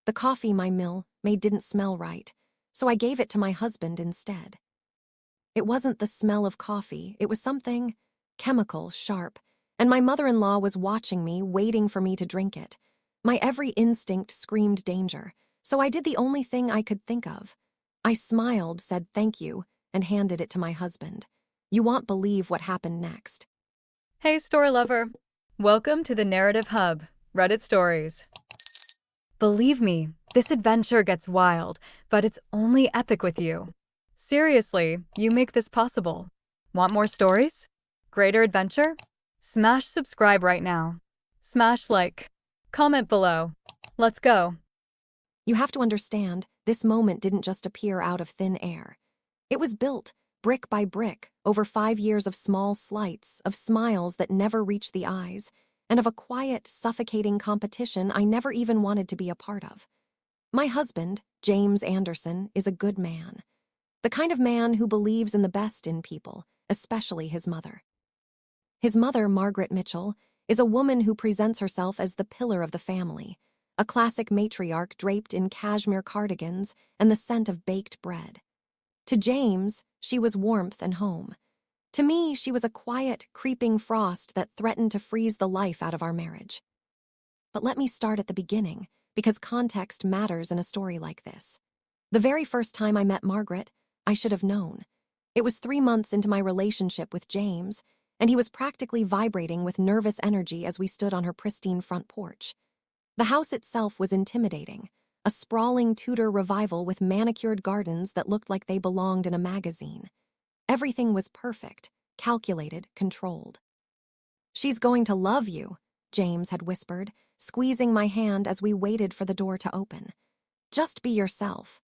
The coffee my mill made didn't smell right, so I gave it to my husband instead. It wasn't the smell of coffee, it was something chemical, sharp, and my mother-in-law was watching me, waiting for me to drink it. My every instinct screamed danger, so I did the only thing I could think of. I smiled, said thank you, and handed it to my husband. You won't believe what happened next. Hey, story lover. Welcome to the Narrative Hub, Reddit Stories. Believe me, this adventure gets wild, but it's only epic with you. Seriously, you make this possible. Want more stories? Greater adventure? Smash subscribe right now. Smash like. Comment below. Let's go. You have to understand, this moment didn't just appear out of thin air. It was built, brick by brick, over 5 years of small slights, of smiles that never reached the eyes, and of a quiet, suffocating competition I never even wanted to be a part of. My husband, James Anderson, is a good man. The kind of man who believes in the best in people, especially his mother. His mother, Margaret Mitchell, is a woman who presents herself as the pillar of the family, a classic matriarch draped in cashmere cardigans and the scent of baked bread. To James, she was warmth and home. To me, she was a quiet, creeping frost that threatened to freeze the life out of our marriage. But let me start at the beginning, because context matters in a story like this. The very first time I met Margaret, I should have known. It was 3 months into my relationship with James, and he was practically vibrating with nervous energy as we stood on her pristine front porch. The house itself was intimidating, a sprawling Tudor revival with manicured gardens that looked like they belonged in a magazine. Everything was perfect, calculated, controlled. "She's going to love you," James had whispered, squeezing my hand as we waited for the door to open. "Just be yourself."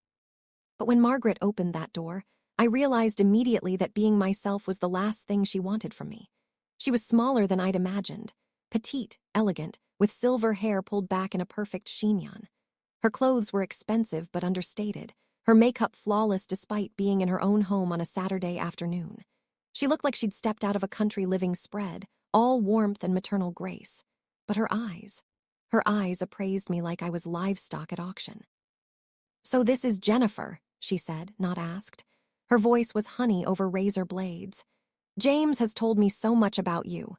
But when Margaret opened that door, I realized immediately that being myself was the last thing she wanted from me. She was smaller than I'd imagined, petite, elegant, with silver hair pulled back in a perfect chignon. Her clothes were expensive but understated, her makeup flawless despite being in her own home on a Saturday afternoon. She looked like she'd stepped out of a country living spread, all warmth and maternal grace. But her eyes appraised me like I was livestock at auction. "So this is Jennifer," she said, not asked. Her voice was honey over razor blades. "James has told me so much about you."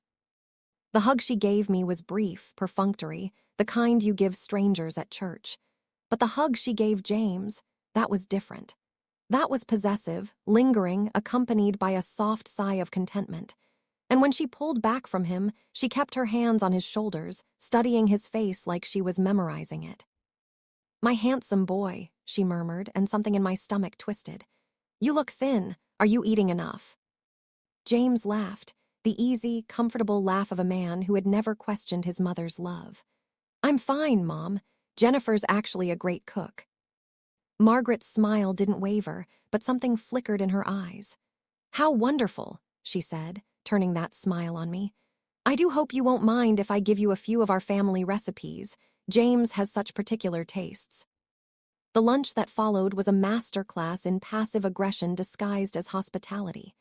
The hug she gave me was brief, perfunctory, the kind you give strangers at church. But the hug she gave James, that was different. That was possessive, lingering, accompanied by a soft sigh of contentment. And when she pulled back from him, she kept her hands on his shoulders, studying his face like she was memorizing it. "My handsome boy," she murmured, and something in my stomach twisted. "You look thin. Are you eating enough?" James laughed, the easy, comfortable laugh of a man who had never questioned his mother's love. "I'm fine, Mom. Jennifer's actually a great cook." Margaret's smile didn't waver, but something flickered in her eyes. "How wonderful," she said, turning that smile on me. "I do hope you won't mind if I give you a few of our family recipes. James has such particular tastes." The lunch that followed was a master class in passive aggression disguised as hospitality.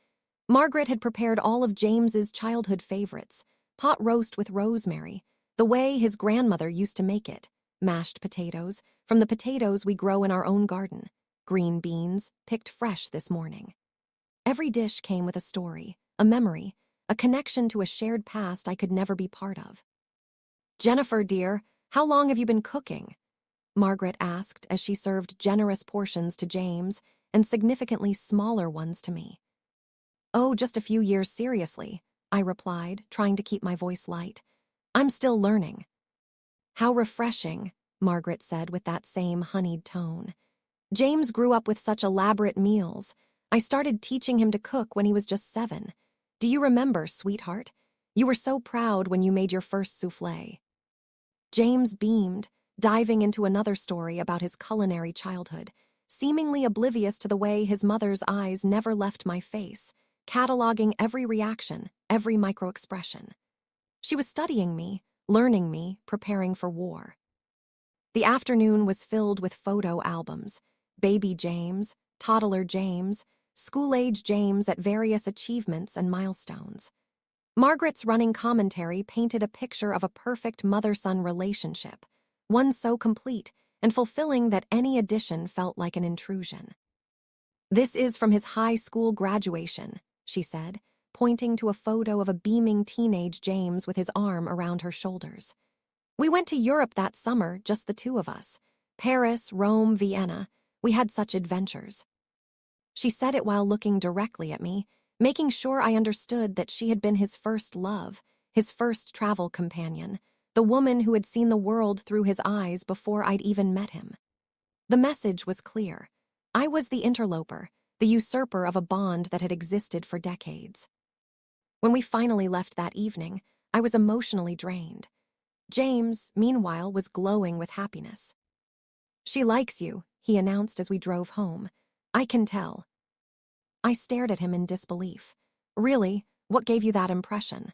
Margaret had prepared all of James's childhood favorites: pot roast with rosemary, the way his grandmother used to make it, mashed potatoes, from the potatoes we grow in our own garden, green beans, picked fresh this morning. Every dish came with a story, a memory, a connection to a shared past I could never be part of. "Jennifer, dear, how long have you been cooking?" Margaret asked as she served generous portions to James and significantly smaller ones to me. "Oh, just a few years seriously," I replied, trying to keep my voice light. "I'm still learning." "How refreshing," Margaret said with that same honeyed tone. "James grew up with such elaborate meals. I started teaching him to cook when he was just 7. Do you remember, sweetheart? You were so proud when you made your first soufflé." James beamed, diving into another story about his culinary childhood, seemingly oblivious to the way his mother's eyes never left my face, cataloging every reaction, every micro-expression. She was studying me, learning me, preparing for war. The afternoon was filled with photo albums: baby James, toddler James, school-age James at various achievements and milestones. Margaret's running commentary painted a picture of a perfect mother-son relationship, one so complete and fulfilling that any addition felt like an intrusion. "This is from his high school graduation," she said, pointing to a photo of a beaming teenage James with his arm around her shoulders. "We went to Europe that summer, just the two of us. Paris, Rome, Vienna. We had such adventures." She said it while looking directly at me, making sure I understood that she had been his first love, his first travel companion, the woman who had seen the world through his eyes before I'd even met him. The message was clear. I was the interloper, the usurper of a bond that had existed for decades. When we finally left that evening, I was emotionally drained. James, meanwhile, was glowing with happiness. "She likes you," he announced as we drove home. "I can tell." I stared at him in disbelief. "Really? What gave you that impression?"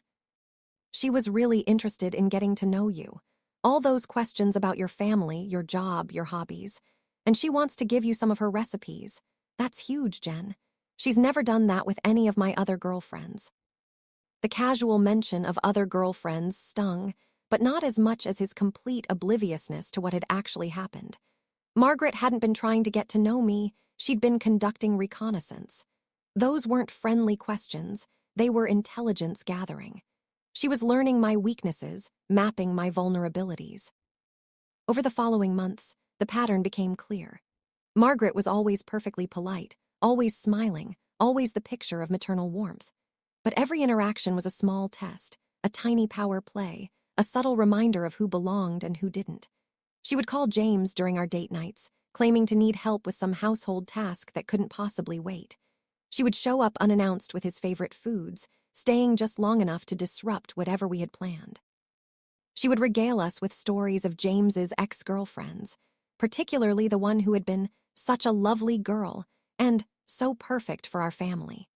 "She was really interested in getting to know you. All those questions about your family, your job, your hobbies. And she wants to give you some of her recipes. That's huge, Jen. She's never done that with any of my other girlfriends." The casual mention of other girlfriends stung, but not as much as his complete obliviousness to what had actually happened. Margaret hadn't been trying to get to know me, she'd been conducting reconnaissance. Those weren't friendly questions, they were intelligence gathering. She was learning my weaknesses, mapping my vulnerabilities. Over the following months, the pattern became clear. Margaret was always perfectly polite, always smiling, always the picture of maternal warmth. But every interaction was a small test, a tiny power play, a subtle reminder of who belonged and who didn't. She would call James during our date nights, claiming to need help with some household task that couldn't possibly wait. She would show up unannounced with his favorite foods, staying just long enough to disrupt whatever we had planned. She would regale us with stories of James's ex-girlfriends, particularly the one who had been such a lovely girl and so perfect for our family.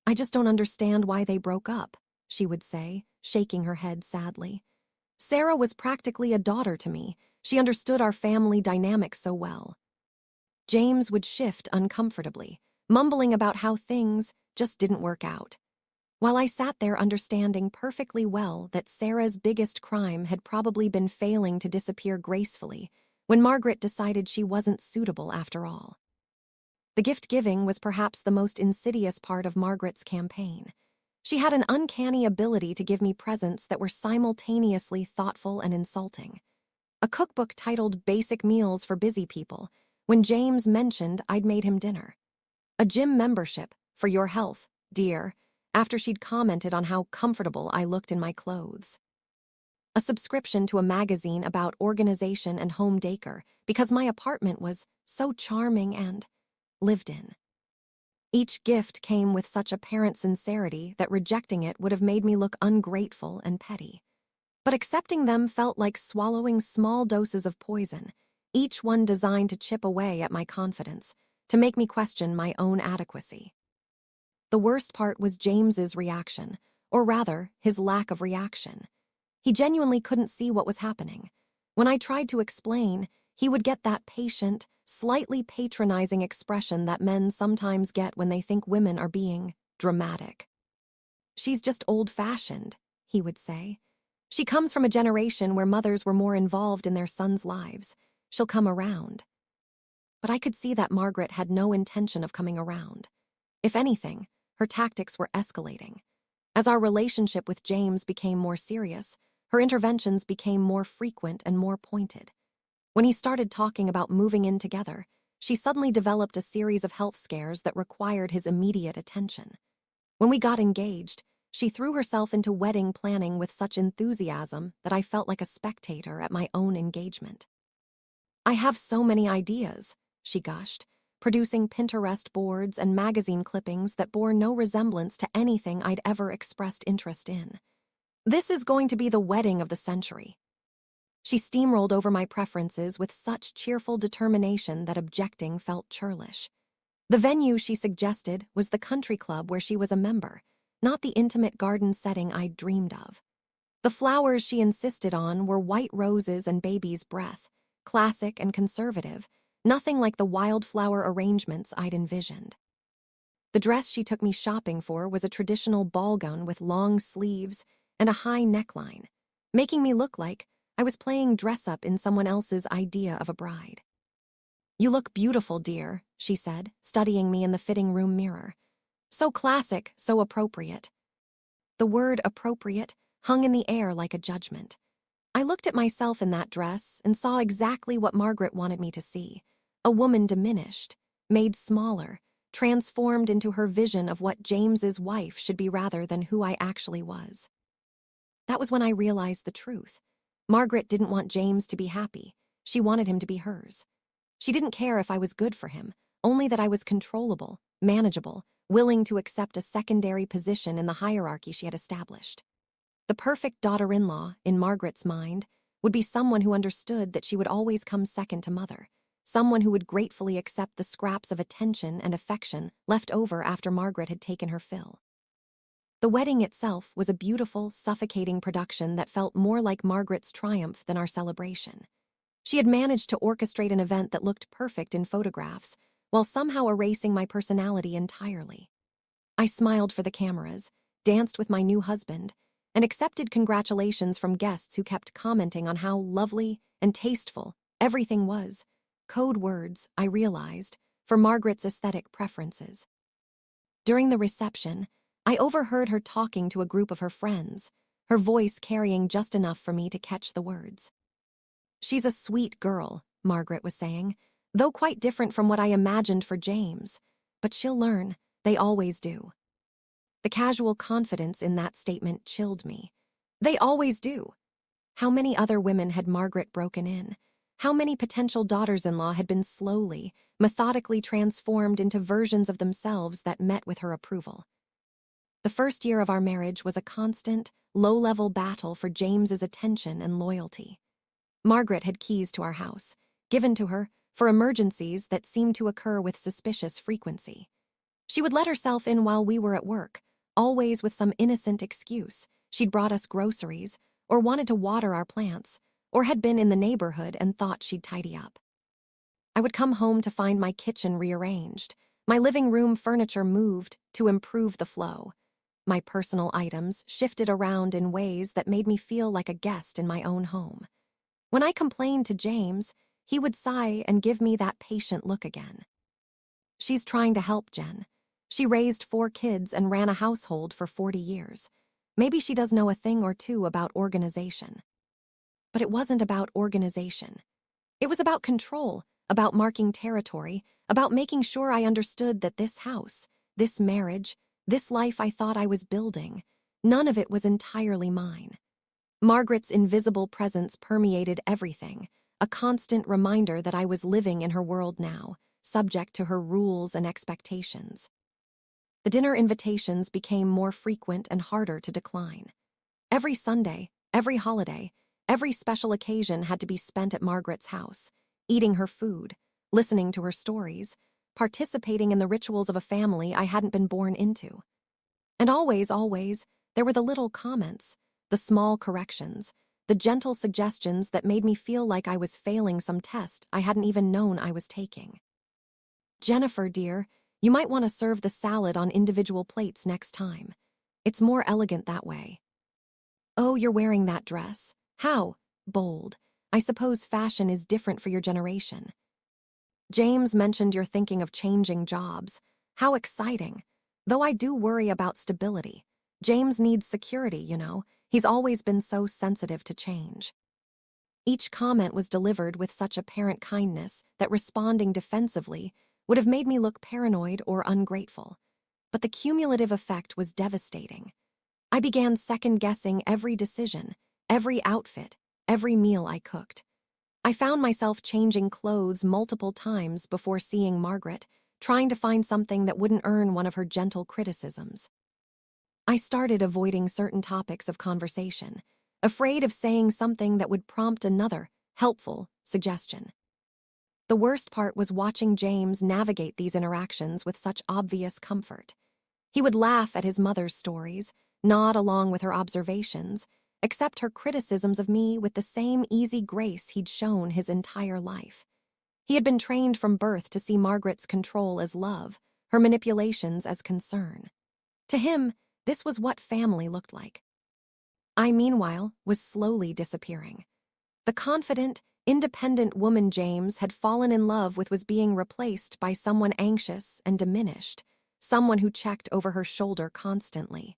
"I just don't understand why they broke up," she would say, shaking her head sadly. "Sarah was practically a daughter to me. She understood our family dynamic so well." James would shift uncomfortably, mumbling about how things just didn't work out, while I sat there understanding perfectly well that Sarah's biggest crime had probably been failing to disappear gracefully when Margaret decided she wasn't suitable after all. The gift-giving was perhaps the most insidious part of Margaret's campaign. She had an uncanny ability to give me presents that were simultaneously thoughtful and insulting. A cookbook titled Basic Meals for Busy People, when James mentioned I'd made him dinner. A gym membership, for your health, dear, after she'd commented on how comfortable I looked in my clothes. A subscription to a magazine about organization and home decor because my apartment was so charming and lived in. Each gift came with such apparent sincerity that rejecting it would have made me look ungrateful and petty. But accepting them felt like swallowing small doses of poison, each one designed to chip away at my confidence, to make me question my own adequacy. The worst part was James's reaction, or rather, his lack of reaction. He genuinely couldn't see what was happening. When I tried to explain, he would get that patient, slightly patronizing expression that men sometimes get when they think women are being dramatic. "She's just old-fashioned," he would say. "She comes from a generation where mothers were more involved in their sons' lives. She'll come around." But I could see that Margaret had no intention of coming around. If anything, her tactics were escalating. As our relationship with James became more serious, her interventions became more frequent and more pointed. When he started talking about moving in together, she suddenly developed a series of health scares that required his immediate attention. When we got engaged, she threw herself into wedding planning with such enthusiasm that I felt like a spectator at my own engagement. "I have so many ideas," she gushed, producing Pinterest boards and magazine clippings that bore no resemblance to anything I'd ever expressed interest in. "This is going to be the wedding of the century." She steamrolled over my preferences with such cheerful determination that objecting felt churlish. The venue she suggested was the country club where she was a member, not the intimate garden setting I'd dreamed of. The flowers she insisted on were white roses and baby's breath, classic and conservative, nothing like the wildflower arrangements I'd envisioned. The dress she took me shopping for was a traditional ball gown with long sleeves and a high neckline, making me look like I was playing dress-up in someone else's idea of a bride. "You look beautiful, dear," she said, studying me in the fitting room mirror. "So classic, so appropriate." The word appropriate hung in the air like a judgment. I looked at myself in that dress and saw exactly what Margaret wanted me to see. A woman diminished, made smaller, transformed into her vision of what James's wife should be rather than who I actually was. That was when I realized the truth. Margaret didn't want James to be happy. She wanted him to be hers. She didn't care if I was good for him, only that I was controllable, manageable, willing to accept a secondary position in the hierarchy she had established. The perfect daughter-in-law, in Margaret's mind, would be someone who understood that she would always come second to mother, someone who would gratefully accept the scraps of attention and affection left over after Margaret had taken her fill. The wedding itself was a beautiful, suffocating production that felt more like Margaret's triumph than our celebration. She had managed to orchestrate an event that looked perfect in photographs, while somehow erasing my personality entirely. I smiled for the cameras, danced with my new husband, and accepted congratulations from guests who kept commenting on how lovely and tasteful everything was. Code words, I realized, for Margaret's aesthetic preferences. During the reception, I overheard her talking to a group of her friends, her voice carrying just enough for me to catch the words. "She's a sweet girl," Margaret was saying, "though quite different from what I imagined for James. But she'll learn, they always do." The casual confidence in that statement chilled me. They always do. How many other women had Margaret broken in? How many potential daughters-in-law had been slowly, methodically transformed into versions of themselves that met with her approval? The first year of our marriage was a constant, low-level battle for James's attention and loyalty. Margaret had keys to our house, given to her for emergencies that seemed to occur with suspicious frequency. She would let herself in while we were at work, always with some innocent excuse. She'd brought us groceries, or wanted to water our plants, or had been in the neighborhood and thought she'd tidy up. I would come home to find my kitchen rearranged, my living room furniture moved to improve the flow. My personal items shifted around in ways that made me feel like a guest in my own home. When I complained to James, he would sigh and give me that patient look again. "She's trying to help, Jen. She raised 4 kids and ran a household for 40 years. Maybe she does know a thing or two about organization." But it wasn't about organization. It was about control, about marking territory, about making sure I understood that this house, this marriage, this life I thought I was building, none of it was entirely mine. Margaret's invisible presence permeated everything, a constant reminder that I was living in her world now, subject to her rules and expectations. The dinner invitations became more frequent and harder to decline. Every Sunday, every holiday, every special occasion had to be spent at Margaret's house, eating her food, listening to her stories, participating in the rituals of a family I hadn't been born into. And always, there were the little comments, the small corrections, the gentle suggestions that made me feel like I was failing some test I hadn't even known I was taking. "Jennifer, dear, you might want to serve the salad on individual plates next time. It's more elegant that way." "Oh, you're wearing that dress. How bold. I suppose fashion is different for your generation." "James mentioned you're thinking of changing jobs. How exciting. Though I do worry about stability. James needs security, you know. He's always been so sensitive to change." Each comment was delivered with such apparent kindness that responding defensively would have made me look paranoid or ungrateful. But the cumulative effect was devastating. I began second-guessing every decision, every outfit, every meal I cooked. I found myself changing clothes multiple times before seeing Margaret, trying to find something that wouldn't earn one of her gentle criticisms. I started avoiding certain topics of conversation, afraid of saying something that would prompt another, helpful, suggestion. The worst part was watching James navigate these interactions with such obvious comfort. He would laugh at his mother's stories, nod along with her observations, accept her criticisms of me with the same easy grace he'd shown his entire life. He had been trained from birth to see Margaret's control as love, her manipulations as concern. To him, this was what family looked like. I, meanwhile, was slowly disappearing. The confident, independent woman James had fallen in love with was being replaced by someone anxious and diminished, someone who checked over her shoulder constantly,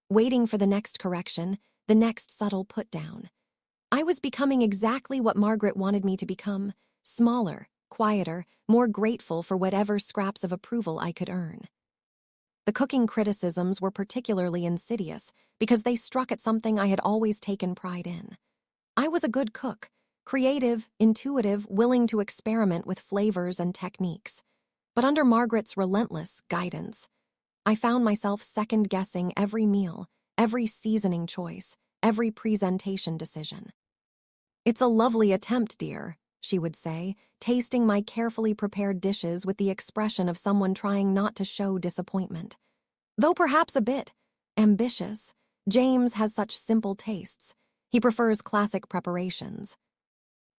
waiting for the next correction, the next subtle put-down. I was becoming exactly what Margaret wanted me to become: smaller, quieter, more grateful for whatever scraps of approval I could earn. The cooking criticisms were particularly insidious because they struck at something I had always taken pride in. I was a good cook, creative, intuitive, willing to experiment with flavors and techniques. But under Margaret's relentless guidance, I found myself second-guessing every meal, every seasoning choice, every presentation decision. "It's a lovely attempt, dear," she would say, tasting my carefully prepared dishes with the expression of someone trying not to show disappointment. "Though perhaps a bit ambitious. James has such simple tastes. He prefers classic preparations."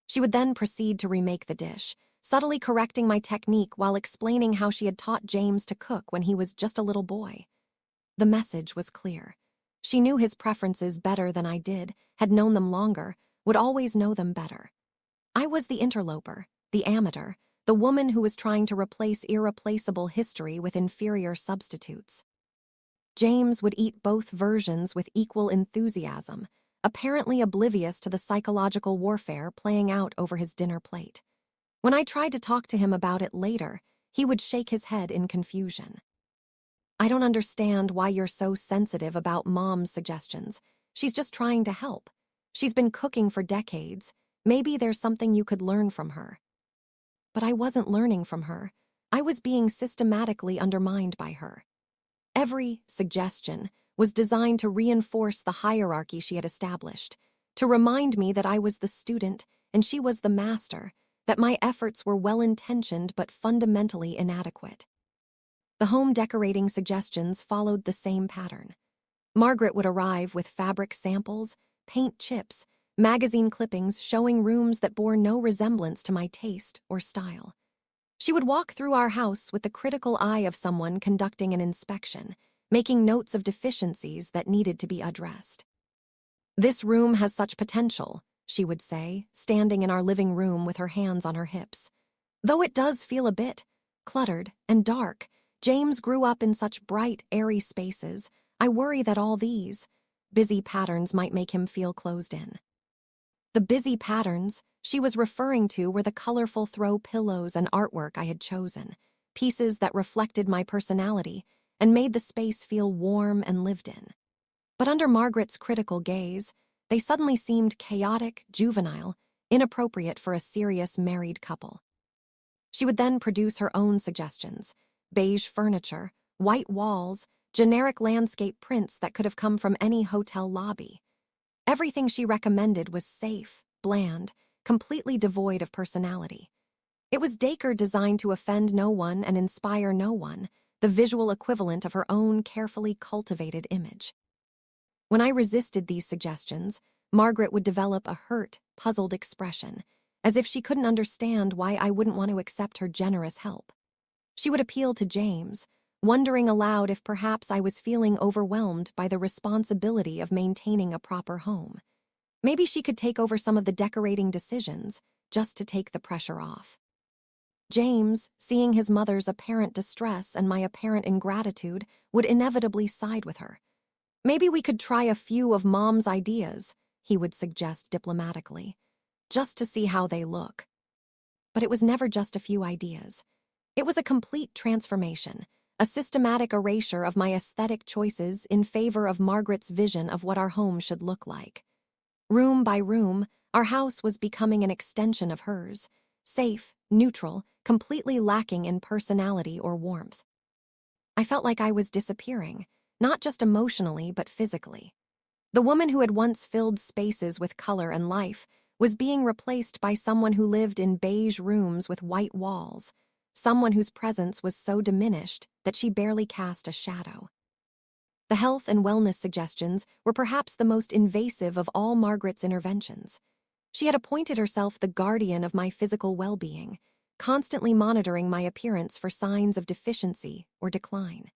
She would then proceed to remake the dish, subtly correcting my technique while explaining how she had taught James to cook when he was just a little boy. The message was clear. She knew his preferences better than I did, had known them longer, would always know them better. I was the interloper, the amateur, the woman who was trying to replace irreplaceable history with inferior substitutes. James would eat both versions with equal enthusiasm, apparently oblivious to the psychological warfare playing out over his dinner plate. When I tried to talk to him about it later, he would shake his head in confusion. "I don't understand why you're so sensitive about Mom's suggestions. She's just trying to help. She's been cooking for decades. Maybe there's something you could learn from her." But I wasn't learning from her. I was being systematically undermined by her. Every suggestion was designed to reinforce the hierarchy she had established, to remind me that I was the student and she was the master, that my efforts were well-intentioned but fundamentally inadequate. The home decorating suggestions followed the same pattern. Margaret would arrive with fabric samples, paint chips, magazine clippings showing rooms that bore no resemblance to my taste or style. She would walk through our house with the critical eye of someone conducting an inspection, making notes of deficiencies that needed to be addressed. "This room has such potential," she would say, standing in our living room with her hands on her hips. "Though it does feel a bit cluttered and dark. James grew up in such bright, airy spaces. I worry that all these busy patterns might make him feel closed in." The busy patterns she was referring to were the colorful throw pillows and artwork I had chosen, pieces that reflected my personality and made the space feel warm and lived in. But under Margaret's critical gaze, they suddenly seemed chaotic, juvenile, inappropriate for a serious married couple. She would then produce her own suggestions: beige furniture, white walls, generic landscape prints that could have come from any hotel lobby. Everything she recommended was safe, bland, completely devoid of personality. It was decor designed to offend no one and inspire no one, the visual equivalent of her own carefully cultivated image. When I resisted these suggestions, Margaret would develop a hurt, puzzled expression, as if she couldn't understand why I wouldn't want to accept her generous help. She would appeal to James, wondering aloud if perhaps I was feeling overwhelmed by the responsibility of maintaining a proper home. Maybe she could take over some of the decorating decisions, just to take the pressure off. James, seeing his mother's apparent distress and my apparent ingratitude, would inevitably side with her. "Maybe we could try a few of Mom's ideas," he would suggest diplomatically, "just to see how they look." But it was never just a few ideas. It was a complete transformation, a systematic erasure of my aesthetic choices in favor of Margaret's vision of what our home should look like. Room by room, our house was becoming an extension of hers, safe, neutral, completely lacking in personality or warmth. I felt like I was disappearing, not just emotionally but physically. The woman who had once filled spaces with color and life was being replaced by someone who lived in beige rooms with white walls, someone whose presence was so diminished that she barely cast a shadow. The health and wellness suggestions were perhaps the most invasive of all Margaret's interventions. She had appointed herself the guardian of my physical well-being, constantly monitoring my appearance for signs of deficiency or decline.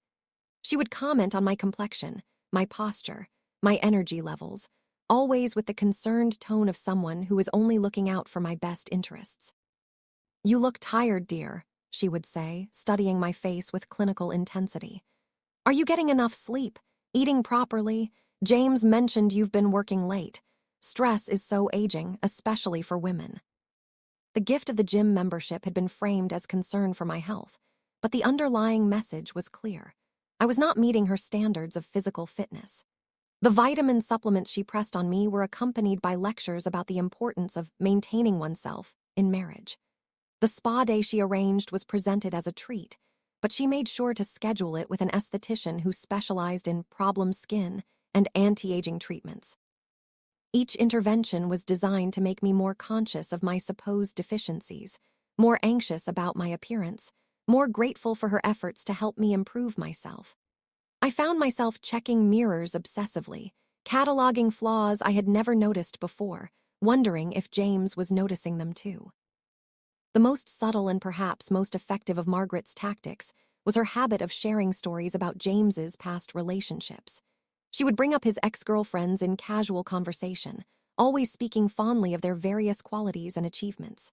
She would comment on my complexion, my posture, my energy levels, always with the concerned tone of someone who is only looking out for my best interests. "You look tired, dear," she would say, studying my face with clinical intensity. "Are you getting enough sleep? Eating properly? James mentioned you've been working late. Stress is so aging, especially for women." The gift of the gym membership had been framed as concern for my health, but the underlying message was clear. I was not meeting her standards of physical fitness. The vitamin supplements she pressed on me were accompanied by lectures about the importance of maintaining oneself in marriage. The spa day she arranged was presented as a treat, but she made sure to schedule it with an esthetician who specialized in problem skin and anti-aging treatments. Each intervention was designed to make me more conscious of my supposed deficiencies, more anxious about my appearance, more grateful for her efforts to help me improve myself. I found myself checking mirrors obsessively, cataloging flaws I had never noticed before, wondering if James was noticing them too. The most subtle and perhaps most effective of Margaret's tactics was her habit of sharing stories about James's past relationships. She would bring up his ex-girlfriends in casual conversation, always speaking fondly of their various qualities and achievements.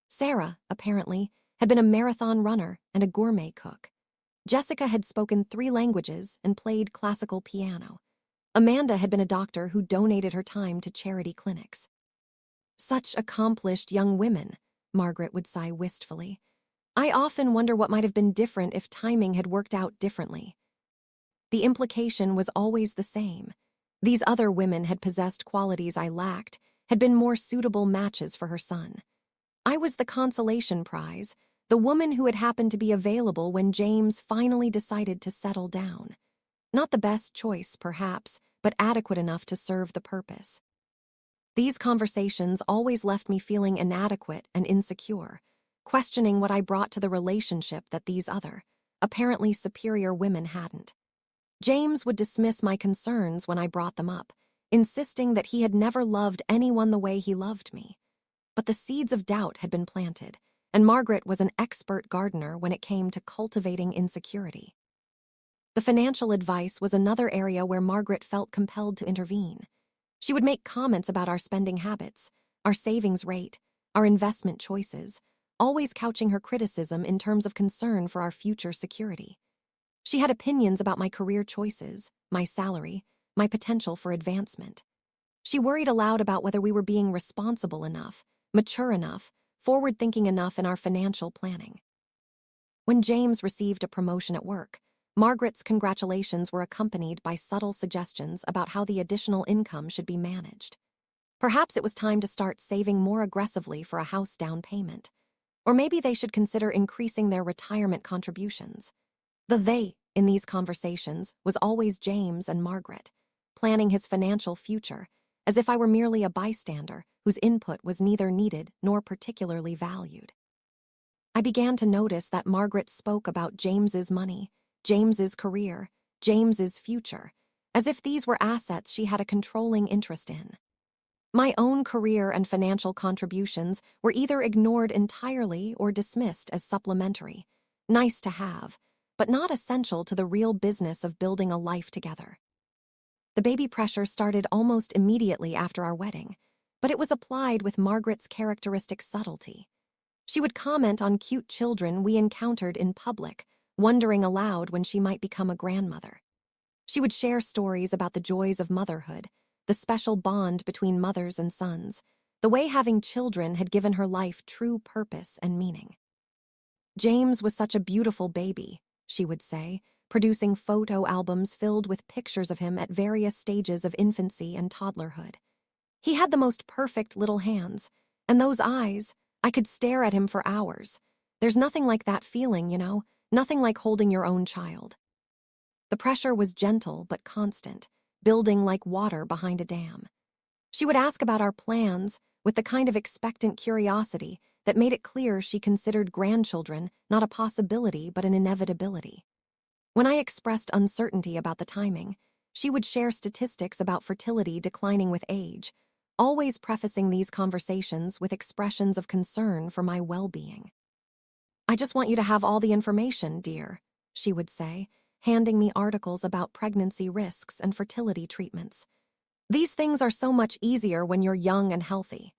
Sarah, apparently, had been a marathon runner and a gourmet cook. Jessica had spoken 3 languages and played classical piano. Amanda had been a doctor who donated her time to charity clinics. "Such accomplished young women," Margaret would sigh wistfully. "I often wonder what might have been different if timing had worked out differently." The implication was always the same. These other women had possessed qualities I lacked, had been more suitable matches for her son. I was the consolation prize, the woman who had happened to be available when James finally decided to settle down. Not the best choice, perhaps, but adequate enough to serve the purpose. These conversations always left me feeling inadequate and insecure, questioning what I brought to the relationship that these other, apparently superior women hadn't. James would dismiss my concerns when I brought them up, insisting that he had never loved anyone the way he loved me. But the seeds of doubt had been planted, and Margaret was an expert gardener when it came to cultivating insecurity. The financial advice was another area where Margaret felt compelled to intervene. She would make comments about our spending habits, our savings rate, our investment choices, always couching her criticism in terms of concern for our future security. She had opinions about my career choices, my salary, my potential for advancement. She worried aloud about whether we were being responsible enough, mature enough, forward-thinking enough in our financial planning. When James received a promotion at work, Margaret's congratulations were accompanied by subtle suggestions about how the additional income should be managed. Perhaps it was time to start saving more aggressively for a house down payment. Or maybe they should consider increasing their retirement contributions. The they in these conversations was always James and Margaret, planning his financial future, as if I were merely a bystander whose input was neither needed nor particularly valued. I began to notice that Margaret spoke about James's money, James's career, James's future, as if these were assets she had a controlling interest in. My own career and financial contributions were either ignored entirely or dismissed as supplementary, nice to have, but not essential to the real business of building a life together. The baby pressure started almost immediately after our wedding, but it was applied with Margaret's characteristic subtlety. She would comment on cute children we encountered in public, wondering aloud when she might become a grandmother. She would share stories about the joys of motherhood, the special bond between mothers and sons, the way having children had given her life true purpose and meaning. "James was such a beautiful baby," she would say, producing photo albums filled with pictures of him at various stages of infancy and toddlerhood. "He had the most perfect little hands, and those eyes, I could stare at him for hours. There's nothing like that feeling, you know, nothing like holding your own child." The pressure was gentle but constant, building like water behind a dam. She would ask about our plans with the kind of expectant curiosity that made it clear she considered grandchildren not a possibility but an inevitability. When I expressed uncertainty about the timing, she would share statistics about fertility declining with age, always prefacing these conversations with expressions of concern for my well-being. "I just want you to have all the information, dear," she would say, handing me articles about pregnancy risks and fertility treatments. These things are so much easier when you're young and healthy.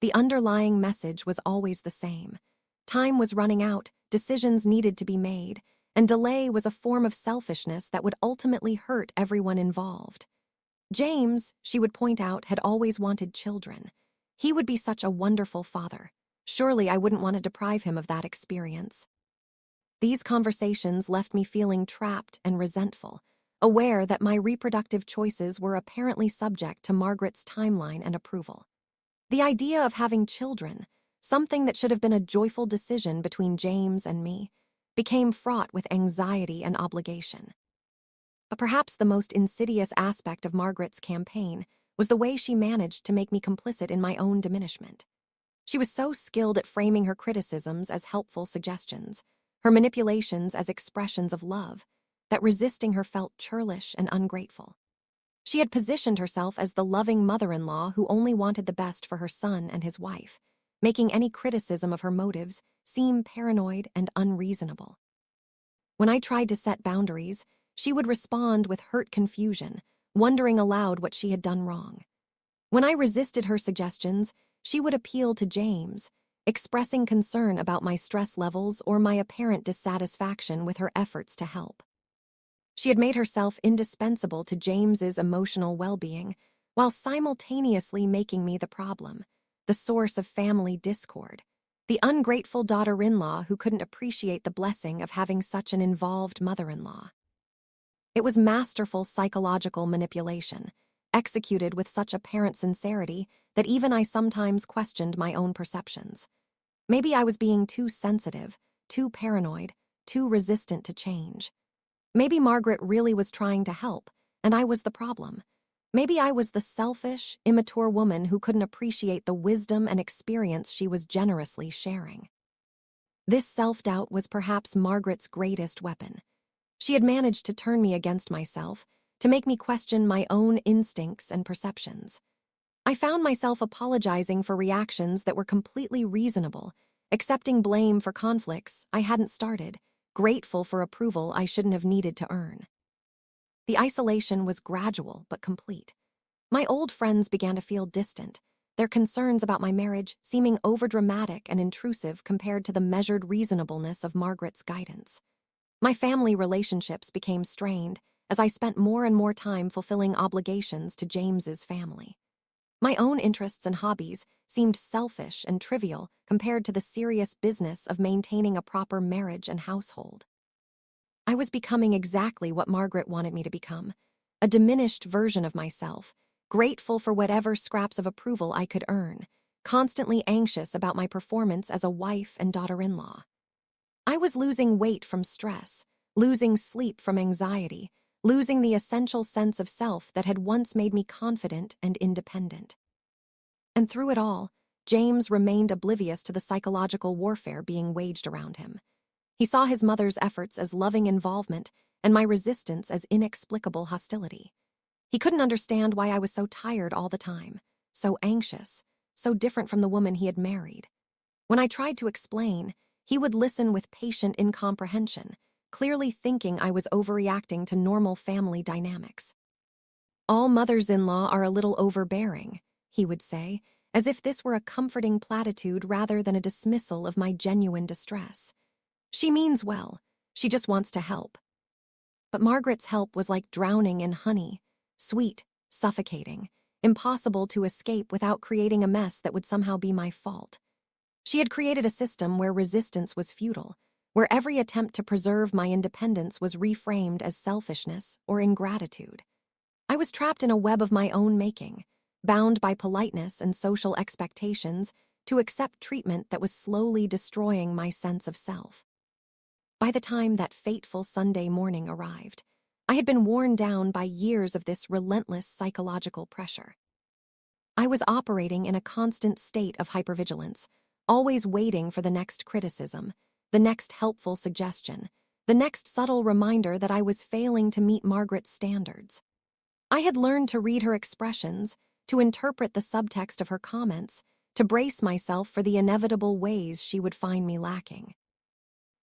The underlying message was always the same. Time was running out, decisions needed to be made, and delay was a form of selfishness that would ultimately hurt everyone involved. James, she would point out, had always wanted children. He would be such a wonderful father. Surely I wouldn't want to deprive him of that experience. These conversations left me feeling trapped and resentful, aware that my reproductive choices were apparently subject to Margaret's timeline and approval. The idea of having children, something that should have been a joyful decision between James and me, became fraught with anxiety and obligation. But perhaps the most insidious aspect of Margaret's campaign was the way she managed to make me complicit in my own diminishment. She was so skilled at framing her criticisms as helpful suggestions, her manipulations as expressions of love, that resisting her felt churlish and ungrateful. She had positioned herself as the loving mother-in-law who only wanted the best for her son and his wife, making any criticism of her motives seem paranoid and unreasonable. When I tried to set boundaries, she would respond with hurt confusion, wondering aloud what she had done wrong. When I resisted her suggestions, she would appeal to James, expressing concern about my stress levels or my apparent dissatisfaction with her efforts to help. She had made herself indispensable to James's emotional well-being, while simultaneously making me the problem, the source of family discord, the ungrateful daughter-in-law who couldn't appreciate the blessing of having such an involved mother-in-law. It was masterful psychological manipulation, executed with such apparent sincerity that even I sometimes questioned my own perceptions. Maybe I was being too sensitive, too paranoid, too resistant to change. Maybe Margaret really was trying to help, and I was the problem. Maybe I was the selfish, immature woman who couldn't appreciate the wisdom and experience she was generously sharing. This self-doubt was perhaps Margaret's greatest weapon. She had managed to turn me against myself, to make me question my own instincts and perceptions. I found myself apologizing for reactions that were completely reasonable, accepting blame for conflicts I hadn't started, grateful for approval I shouldn't have needed to earn. The isolation was gradual but complete. My old friends began to feel distant, their concerns about my marriage seeming overdramatic and intrusive compared to the measured reasonableness of Margaret's guidance. My family relationships became strained as I spent more and more time fulfilling obligations to James's family. My own interests and hobbies seemed selfish and trivial compared to the serious business of maintaining a proper marriage and household. I was becoming exactly what Margaret wanted me to become, a diminished version of myself, grateful for whatever scraps of approval I could earn, constantly anxious about my performance as a wife and daughter-in-law. I was losing weight from stress, losing sleep from anxiety, losing the essential sense of self that had once made me confident and independent. And through it all, James remained oblivious to the psychological warfare being waged around him. He saw his mother's efforts as loving involvement and my resistance as inexplicable hostility. He couldn't understand why I was so tired all the time, so anxious, so different from the woman he had married. When I tried to explain, he would listen with patient incomprehension, clearly thinking I was overreacting to normal family dynamics. "All mothers-in-law are a little overbearing," he would say, as if this were a comforting platitude rather than a dismissal of my genuine distress. "She means well. She just wants to help." But Margaret's help was like drowning in honey, sweet, suffocating, impossible to escape without creating a mess that would somehow be my fault. She had created a system where resistance was futile, where every attempt to preserve my independence was reframed as selfishness or ingratitude. I was trapped in a web of my own making, bound by politeness and social expectations to accept treatment that was slowly destroying my sense of self. By the time that fateful Sunday morning arrived, I had been worn down by years of this relentless psychological pressure. I was operating in a constant state of hypervigilance, always waiting for the next criticism, the next helpful suggestion, the next subtle reminder that I was failing to meet Margaret's standards. I had learned to read her expressions, to interpret the subtext of her comments, to brace myself for the inevitable ways she would find me lacking.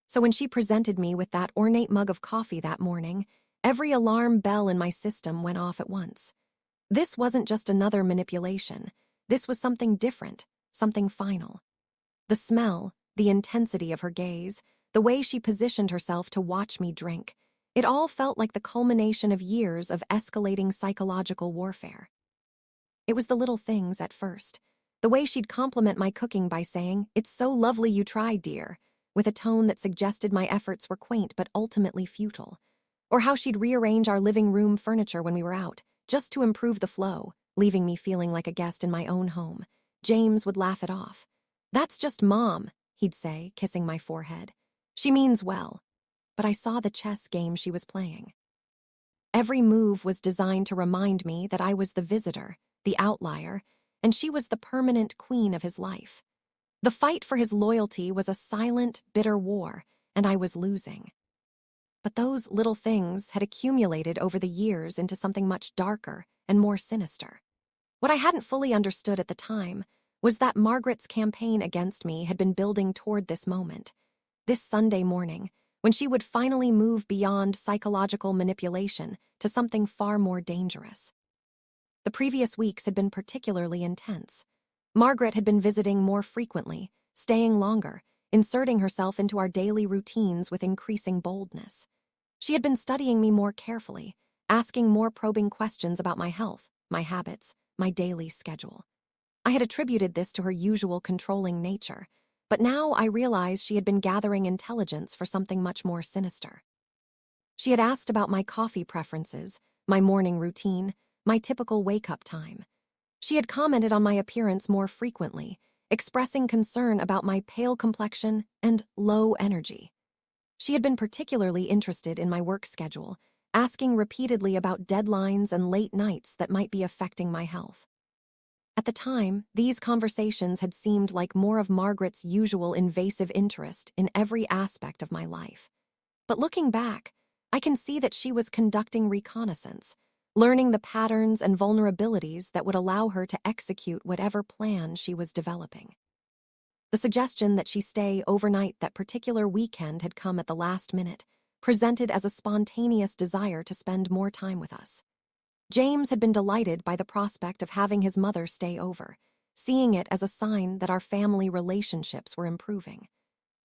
So when she presented me with that ornate mug of coffee that morning, every alarm bell in my system went off at once. This wasn't just another manipulation. This was something different, something final. The smell, the intensity of her gaze, the way she positioned herself to watch me drink, it all felt like the culmination of years of escalating psychological warfare. It was the little things at first. The way she'd compliment my cooking by saying, "It's so lovely you tried, dear," with a tone that suggested my efforts were quaint but ultimately futile. Or how she'd rearrange our living room furniture when we were out, just to improve the flow, leaving me feeling like a guest in my own home. James would laugh it off. "That's just Mom," he'd say, kissing my forehead. "She means well." But I saw the chess game she was playing. Every move was designed to remind me that I was the visitor, the outlier, and she was the permanent queen of his life. The fight for his loyalty was a silent, bitter war, and I was losing. But those little things had accumulated over the years into something much darker and more sinister. What I hadn't fully understood at the time was that Margaret's campaign against me had been building toward this moment, this Sunday morning, when she would finally move beyond psychological manipulation to something far more dangerous. The previous weeks had been particularly intense. Margaret had been visiting more frequently, staying longer, inserting herself into our daily routines with increasing boldness. She had been studying me more carefully, asking more probing questions about my health, my habits, my daily schedule. I had attributed this to her usual controlling nature, but now I realized she had been gathering intelligence for something much more sinister. She had asked about my coffee preferences, my morning routine, my typical wake-up time. She had commented on my appearance more frequently, expressing concern about my pale complexion and low energy. She had been particularly interested in my work schedule, asking repeatedly about deadlines and late nights that might be affecting my health. At the time, these conversations had seemed like more of Margaret's usual invasive interest in every aspect of my life. But looking back, I can see that she was conducting reconnaissance, learning the patterns and vulnerabilities that would allow her to execute whatever plan she was developing. The suggestion that she stay overnight that particular weekend had come at the last minute, presented as a spontaneous desire to spend more time with us. James had been delighted by the prospect of having his mother stay over, seeing it as a sign that our family relationships were improving.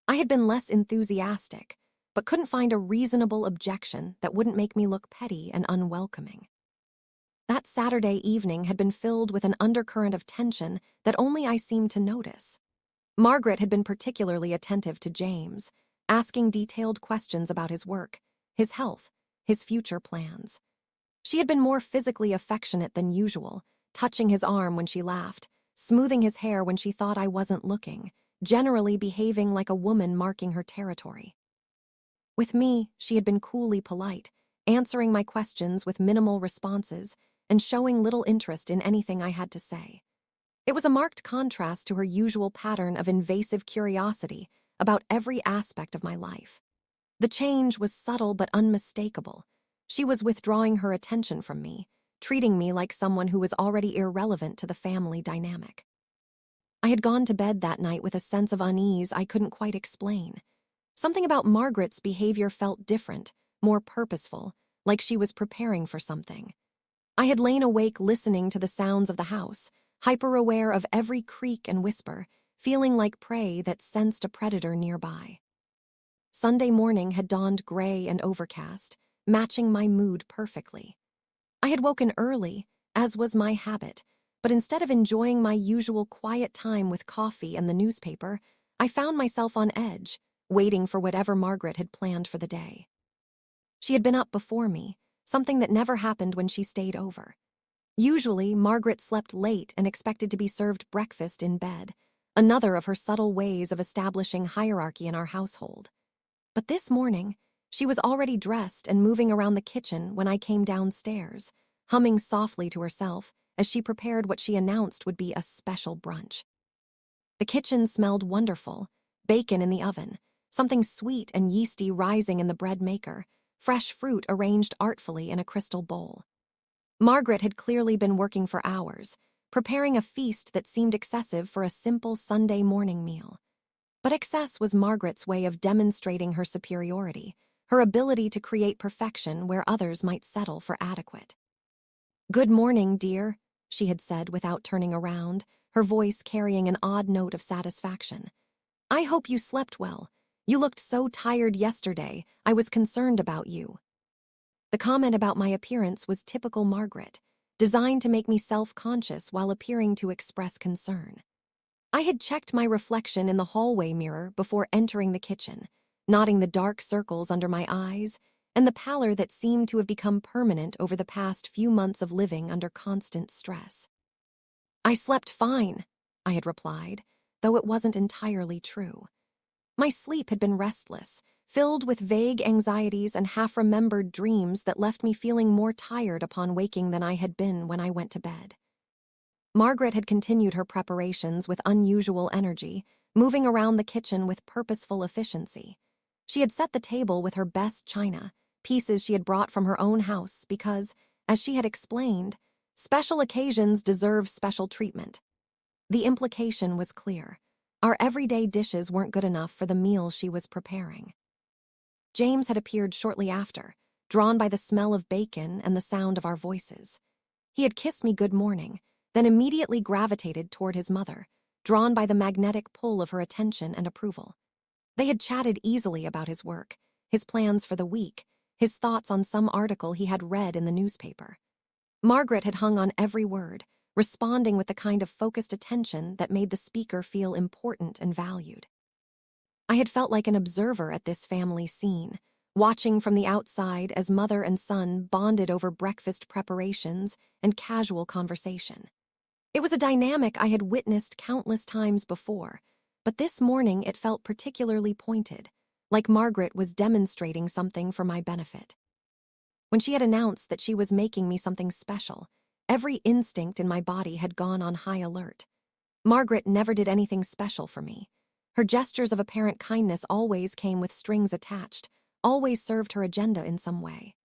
I had been less enthusiastic, but couldn't find a reasonable objection that wouldn't make me look petty and unwelcoming. That Saturday evening had been filled with an undercurrent of tension that only I seemed to notice. Margaret had been particularly attentive to James, asking detailed questions about his work, his health, his future plans. She had been more physically affectionate than usual, touching his arm when she laughed, smoothing his hair when she thought I wasn't looking, generally behaving like a woman marking her territory. With me, she had been coolly polite, answering my questions with minimal responses and showing little interest in anything I had to say. It was a marked contrast to her usual pattern of invasive curiosity about every aspect of my life. The change was subtle but unmistakable. She was withdrawing her attention from me, treating me like someone who was already irrelevant to the family dynamic. I had gone to bed that night with a sense of unease I couldn't quite explain. Something about Margaret's behavior felt different, more purposeful, like she was preparing for something. I had lain awake listening to the sounds of the house, hyper-aware of every creak and whisper, feeling like prey that sensed a predator nearby. Sunday morning had dawned gray and overcast, matching my mood perfectly. I had woken early, as was my habit, but instead of enjoying my usual quiet time with coffee and the newspaper, I found myself on edge, waiting for whatever Margaret had planned for the day. She had been up before me, something that never happened when she stayed over. Usually, Margaret slept late and expected to be served breakfast in bed, another of her subtle ways of establishing hierarchy in our household. But this morning, she was already dressed and moving around the kitchen when I came downstairs, humming softly to herself as she prepared what she announced would be a special brunch. The kitchen smelled wonderful, bacon in the oven, something sweet and yeasty rising in the bread maker, fresh fruit arranged artfully in a crystal bowl. Margaret had clearly been working for hours, preparing a feast that seemed excessive for a simple Sunday morning meal. But excess was Margaret's way of demonstrating her superiority, her ability to create perfection where others might settle for adequate. "Good morning, dear," she had said without turning around, her voice carrying an odd note of satisfaction. "I hope you slept well. You looked so tired yesterday, I was concerned about you." The comment about my appearance was typical Margaret, designed to make me self-conscious while appearing to express concern. I had checked my reflection in the hallway mirror before entering the kitchen, noting the dark circles under my eyes and the pallor that seemed to have become permanent over the past few months of living under constant stress. "I slept fine," I had replied, though it wasn't entirely true. My sleep had been restless, filled with vague anxieties and half-remembered dreams that left me feeling more tired upon waking than I had been when I went to bed. Margaret had continued her preparations with unusual energy, moving around the kitchen with purposeful efficiency. She had set the table with her best china, pieces she had brought from her own house because, as she had explained, special occasions deserve special treatment. The implication was clear. Our everyday dishes weren't good enough for the meal she was preparing. James had appeared shortly after, drawn by the smell of bacon and the sound of our voices. He had kissed me good morning, then immediately gravitated toward his mother, drawn by the magnetic pull of her attention and approval. They had chatted easily about his work, his plans for the week, his thoughts on some article he had read in the newspaper. Margaret had hung on every word, responding with the kind of focused attention that made the speaker feel important and valued. I had felt like an observer at this family scene, watching from the outside as mother and son bonded over breakfast preparations and casual conversation. It was a dynamic I had witnessed countless times before, but this morning it felt particularly pointed, like Margaret was demonstrating something for my benefit. When she had announced that she was making me something special, every instinct in my body had gone on high alert. Margaret never did anything special for me. Her gestures of apparent kindness always came with strings attached, always served her agenda in some way.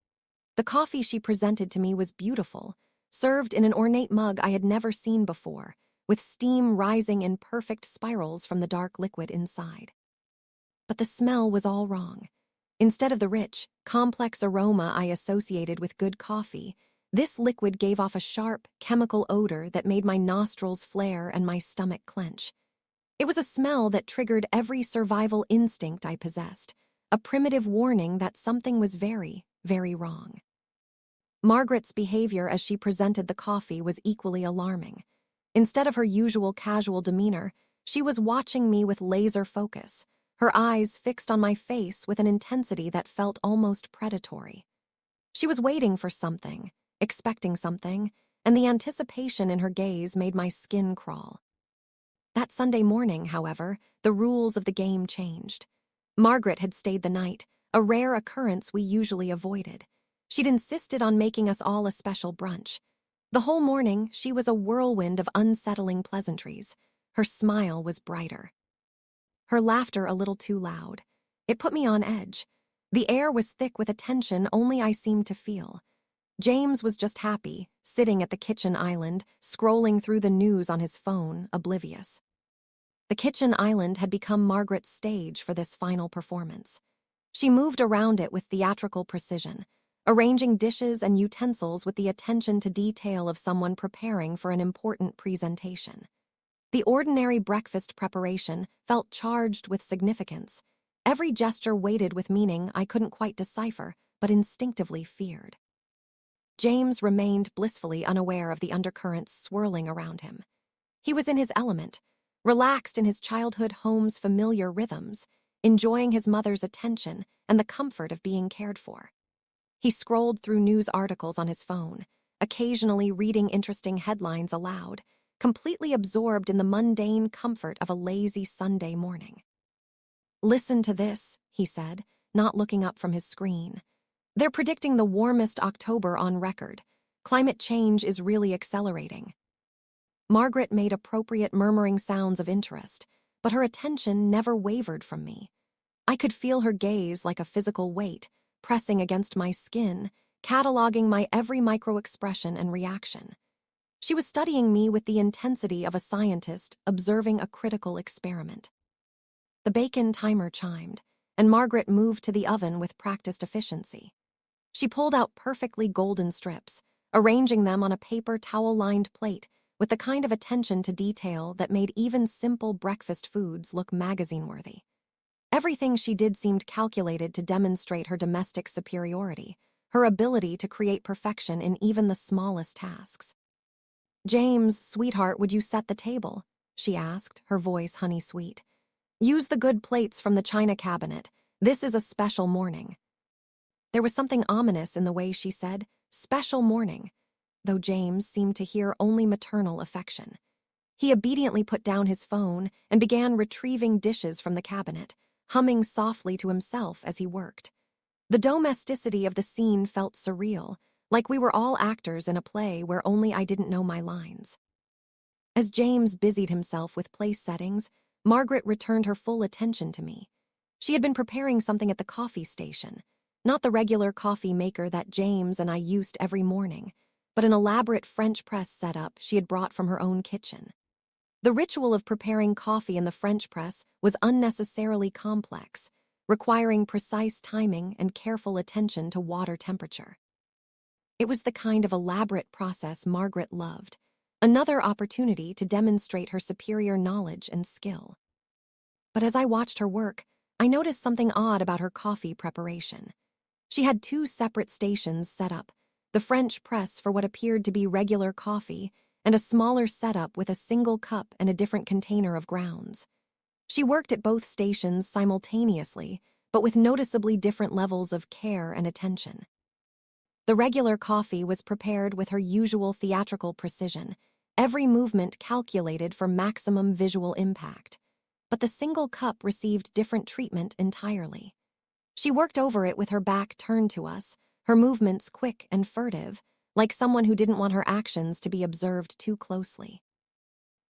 The coffee she presented to me was beautiful, served in an ornate mug I had never seen before, with steam rising in perfect spirals from the dark liquid inside. But the smell was all wrong. Instead of the rich, complex aroma I associated with good coffee, this liquid gave off a sharp, chemical odor that made my nostrils flare and my stomach clench. It was a smell that triggered every survival instinct I possessed, a primitive warning that something was very, very wrong. Margaret's behavior as she presented the coffee was equally alarming. Instead of her usual casual demeanor, she was watching me with laser focus, her eyes fixed on my face with an intensity that felt almost predatory. She was waiting for something, expecting something, and the anticipation in her gaze made my skin crawl. That Sunday morning, however, the rules of the game changed. Margaret had stayed the night, a rare occurrence we usually avoided. She'd insisted on making us all a special brunch. The whole morning, she was a whirlwind of unsettling pleasantries. Her smile was brighter. Her laughter a little too loud. It put me on edge. The air was thick with a tension only I seemed to feel. James was just happy, sitting at the kitchen island, scrolling through the news on his phone, oblivious. The kitchen island had become Margaret's stage for this final performance. She moved around it with theatrical precision, arranging dishes and utensils with the attention to detail of someone preparing for an important presentation. The ordinary breakfast preparation felt charged with significance. Every gesture weighted with meaning I couldn't quite decipher, but instinctively feared. James remained blissfully unaware of the undercurrents swirling around him. He was in his element, relaxed in his childhood home's familiar rhythms, enjoying his mother's attention and the comfort of being cared for. He scrolled through news articles on his phone, occasionally reading interesting headlines aloud, completely absorbed in the mundane comfort of a lazy Sunday morning. "Listen to this," he said, not looking up from his screen. "They're predicting the warmest October on record. Climate change is really accelerating." Margaret made appropriate murmuring sounds of interest, but her attention never wavered from me. I could feel her gaze like a physical weight, pressing against my skin, cataloging my every micro-expression and reaction. She was studying me with the intensity of a scientist observing a critical experiment. The bacon timer chimed, and Margaret moved to the oven with practiced efficiency. She pulled out perfectly golden strips, arranging them on a paper towel-lined plate with the kind of attention to detail that made even simple breakfast foods look magazine-worthy. Everything she did seemed calculated to demonstrate her domestic superiority, her ability to create perfection in even the smallest tasks. "James, sweetheart, would you set the table?" she asked, her voice honey-sweet. "Use the good plates from the china cabinet. This is a special morning." There was something ominous in the way she said, "special morning," though James seemed to hear only maternal affection. He obediently put down his phone and began retrieving dishes from the cabinet, humming softly to himself as he worked. The domesticity of the scene felt surreal, like we were all actors in a play where only I didn't know my lines. As James busied himself with place settings, Margaret returned her full attention to me. She had been preparing something at the coffee station, not the regular coffee maker that James and I used every morning, but an elaborate French press setup she had brought from her own kitchen. The ritual of preparing coffee in the French press was unnecessarily complex, requiring precise timing and careful attention to water temperature. It was the kind of elaborate process Margaret loved, another opportunity to demonstrate her superior knowledge and skill. But as I watched her work, I noticed something odd about her coffee preparation. She had two separate stations set up, the French press for what appeared to be regular coffee, and a smaller setup with a single cup and a different container of grounds. She worked at both stations simultaneously, but with noticeably different levels of care and attention. The regular coffee was prepared with her usual theatrical precision, every movement calculated for maximum visual impact. But the single cup received different treatment entirely. She worked over it with her back turned to us, her movements quick and furtive, like someone who didn't want her actions to be observed too closely.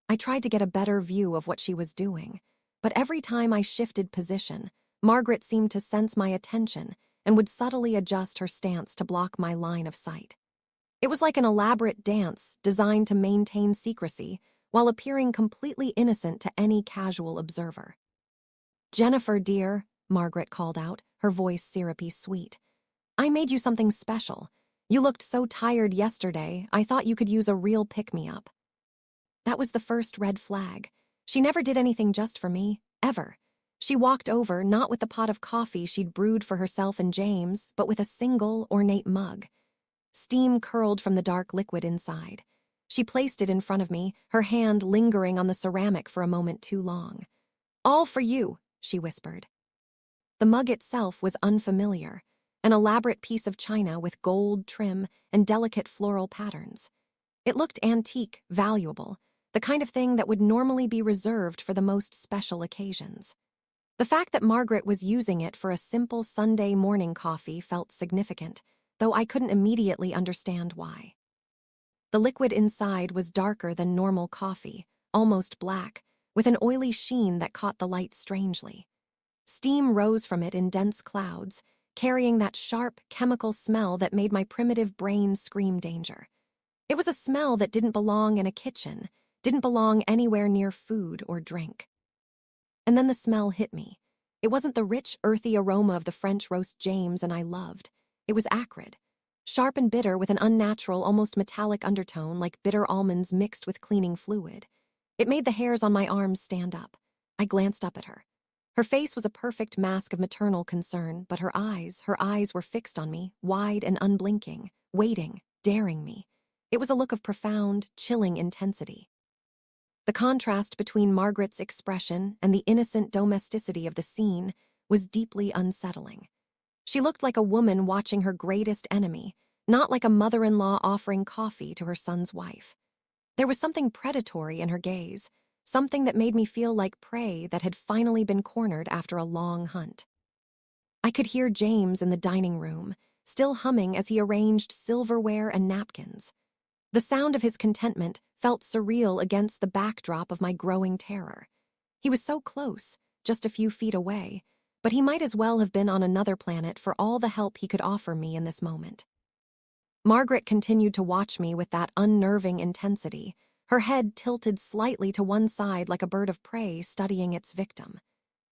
I tried to get a better view of what she was doing, but every time I shifted position, Margaret seemed to sense my attention and would subtly adjust her stance to block my line of sight. It was like an elaborate dance designed to maintain secrecy while appearing completely innocent to any casual observer. "Jennifer, dear," Margaret called out, her voice syrupy sweet. "I made you something special. You looked so tired yesterday, I thought you could use a real pick-me-up." That was the first red flag. She never did anything just for me, ever. She walked over not with the pot of coffee she'd brewed for herself and James, but with a single, ornate mug. Steam curled from the dark liquid inside. She placed it in front of me, her hand lingering on the ceramic for a moment too long. "All for you," she whispered. The mug itself was unfamiliar, an elaborate piece of china with gold trim and delicate floral patterns. It looked antique, valuable, the kind of thing that would normally be reserved for the most special occasions. The fact that Margaret was using it for a simple Sunday morning coffee felt significant, though I couldn't immediately understand why. The liquid inside was darker than normal coffee, almost black, with an oily sheen that caught the light strangely. Steam rose from it in dense clouds, carrying that sharp, chemical smell that made my primitive brain scream danger. It was a smell that didn't belong in a kitchen, didn't belong anywhere near food or drink. And then the smell hit me. It wasn't the rich, earthy aroma of the French roast James and I loved. It was acrid, sharp and bitter with an unnatural, almost metallic undertone like bitter almonds mixed with cleaning fluid. It made the hairs on my arms stand up. I glanced up at her. Her face was a perfect mask of maternal concern, but her eyes were fixed on me, wide and unblinking, waiting, daring me. It was a look of profound, chilling intensity. The contrast between Margaret's expression and the innocent domesticity of the scene was deeply unsettling. She looked like a woman watching her greatest enemy, not like a mother-in-law offering coffee to her son's wife. There was something predatory in her gaze, something that made me feel like prey that had finally been cornered after a long hunt. I could hear James in the dining room, still humming as he arranged silverware and napkins. The sound of his contentment felt surreal against the backdrop of my growing terror. He was so close, just a few feet away, but he might as well have been on another planet for all the help he could offer me in this moment. Margaret continued to watch me with that unnerving intensity, her head tilted slightly to one side like a bird of prey studying its victim.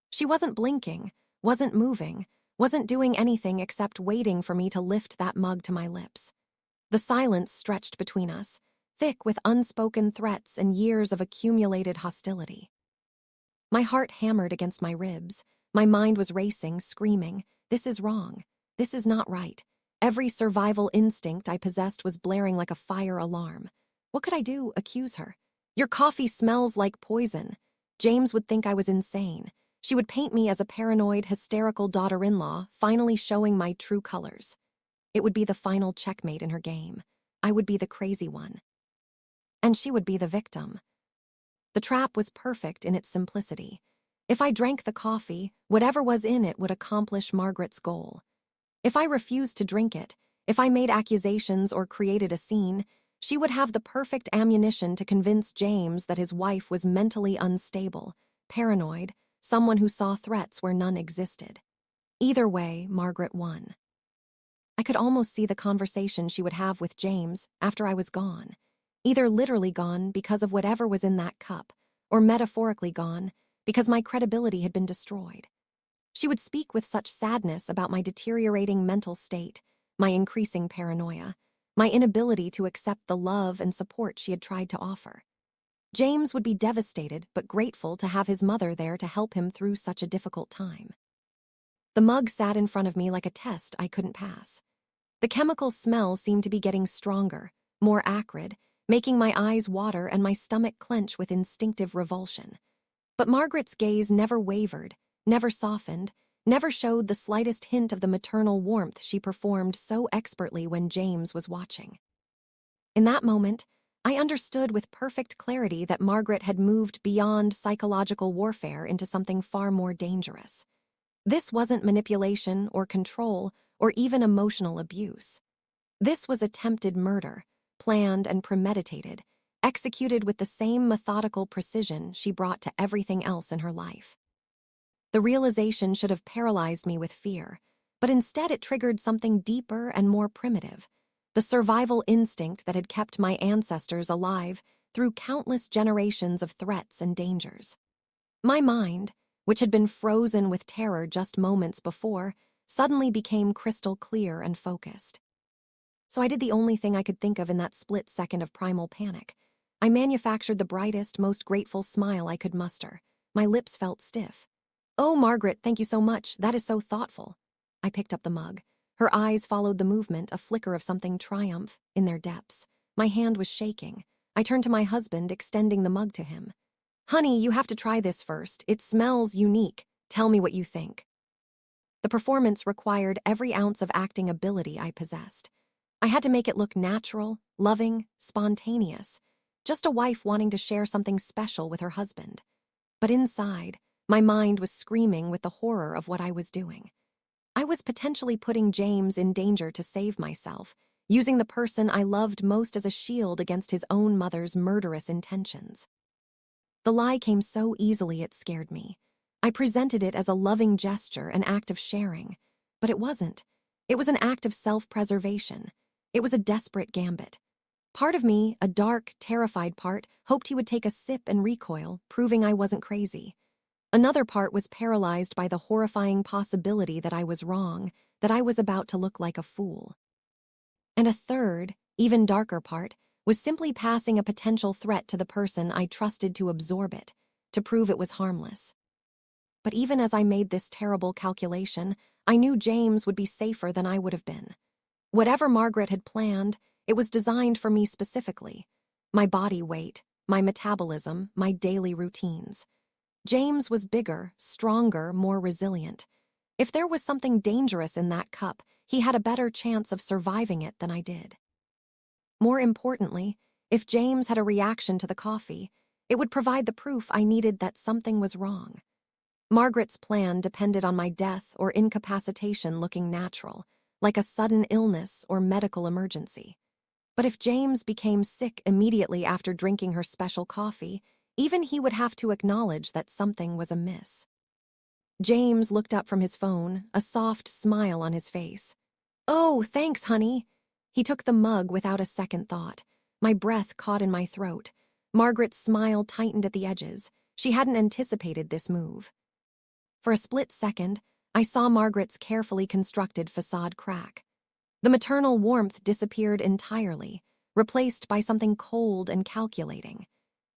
She wasn't blinking, wasn't moving, wasn't doing anything except waiting for me to lift that mug to my lips. The silence stretched between us, thick with unspoken threats and years of accumulated hostility. My heart hammered against my ribs. My mind was racing, screaming, "This is wrong. This is not right." Every survival instinct I possessed was blaring like a fire alarm. What could I do? Accuse her? "Your coffee smells like poison." James would think I was insane. She would paint me as a paranoid, hysterical daughter-in-law, finally showing my true colors. It would be the final checkmate in her game. I would be the crazy one. And she would be the victim. The trap was perfect in its simplicity. If I drank the coffee, whatever was in it would accomplish Margaret's goal. If I refused to drink it, if I made accusations or created a scene, she would have the perfect ammunition to convince James that his wife was mentally unstable, paranoid, someone who saw threats where none existed. Either way, Margaret won. I could almost see the conversation she would have with James after I was gone. Either literally gone because of whatever was in that cup, or metaphorically gone because my credibility had been destroyed. She would speak with such sadness about my deteriorating mental state, my increasing paranoia, my inability to accept the love and support she had tried to offer. James would be devastated but grateful to have his mother there to help him through such a difficult time. The mug sat in front of me like a test I couldn't pass. The chemical smell seemed to be getting stronger, more acrid, making my eyes water and my stomach clench with instinctive revulsion. But Margaret's gaze never wavered, never softened, never showed the slightest hint of the maternal warmth she performed so expertly when James was watching. In that moment, I understood with perfect clarity that Margaret had moved beyond psychological warfare into something far more dangerous. This wasn't manipulation or control or even emotional abuse. This was attempted murder, planned and premeditated, executed with the same methodical precision she brought to everything else in her life. The realization should have paralyzed me with fear, but instead it triggered something deeper and more primitive, the survival instinct that had kept my ancestors alive through countless generations of threats and dangers. My mind, which had been frozen with terror just moments before, suddenly became crystal clear and focused. So I did the only thing I could think of in that split second of primal panic. I manufactured the brightest, most grateful smile I could muster. My lips felt stiff. "Oh, Margaret, thank you so much. That is so thoughtful." I picked up the mug. Her eyes followed the movement, a flicker of something triumph in their depths. My hand was shaking. I turned to my husband, extending the mug to him. "Honey, you have to try this first. It smells unique. Tell me what you think." The performance required every ounce of acting ability I possessed. I had to make it look natural, loving, spontaneous, just a wife wanting to share something special with her husband. But inside, my mind was screaming with the horror of what I was doing. I was potentially putting James in danger to save myself, using the person I loved most as a shield against his own mother's murderous intentions. The lie came so easily it scared me. I presented it as a loving gesture, an act of sharing. But it wasn't. It was an act of self-preservation. It was a desperate gambit. Part of me, a dark, terrified part, hoped he would take a sip and recoil, proving I wasn't crazy. Another part was paralyzed by the horrifying possibility that I was wrong, that I was about to look like a fool. And a third, even darker part, was simply passing a potential threat to the person I trusted to absorb it, to prove it was harmless. But even as I made this terrible calculation, I knew James would be safer than I would have been. Whatever Margaret had planned, it was designed for me specifically. My body weight, my metabolism, my daily routines. James was bigger, stronger, more resilient. If there was something dangerous in that cup, he had a better chance of surviving it than I did. More importantly, if James had a reaction to the coffee, it would provide the proof I needed that something was wrong. Margaret's plan depended on my death or incapacitation looking natural, like a sudden illness or medical emergency. But if James became sick immediately after drinking her special coffee, even he would have to acknowledge that something was amiss. James looked up from his phone, a soft smile on his face. "Oh, thanks, honey." He took the mug without a second thought. My breath caught in my throat. Margaret's smile tightened at the edges. She hadn't anticipated this move. For a split second, I saw Margaret's carefully constructed facade crack. The maternal warmth disappeared entirely, replaced by something cold and calculating.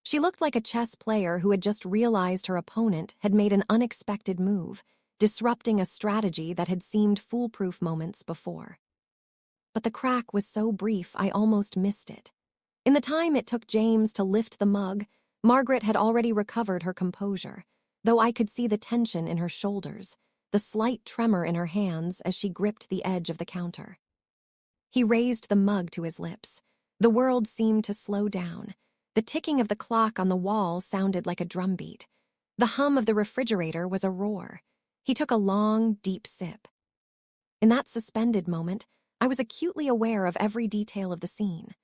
She looked like a chess player who had just realized her opponent had made an unexpected move, disrupting a strategy that had seemed foolproof moments before. But the crack was so brief I almost missed it. In the time it took James to lift the mug, Margaret had already recovered her composure, though I could see the tension in her shoulders, the slight tremor in her hands as she gripped the edge of the counter. He raised the mug to his lips. The world seemed to slow down. The ticking of the clock on the wall sounded like a drumbeat. The hum of the refrigerator was a roar. He took a long, deep sip. In that suspended moment, I was acutely aware of every detail of the scene.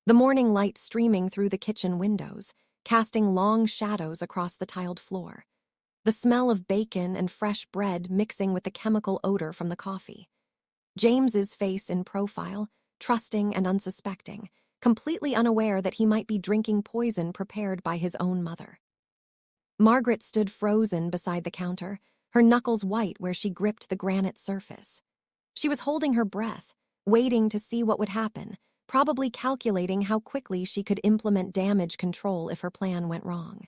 The morning light streaming through the kitchen windows, casting long shadows across the tiled floor. The smell of bacon and fresh bread mixing with the chemical odor from the coffee. James's face in profile, trusting and unsuspecting, completely unaware that he might be drinking poison prepared by his own mother. Margaret stood frozen beside the counter, her knuckles white where she gripped the granite surface. She was holding her breath, waiting to see what would happen, probably calculating how quickly she could implement damage control if her plan went wrong.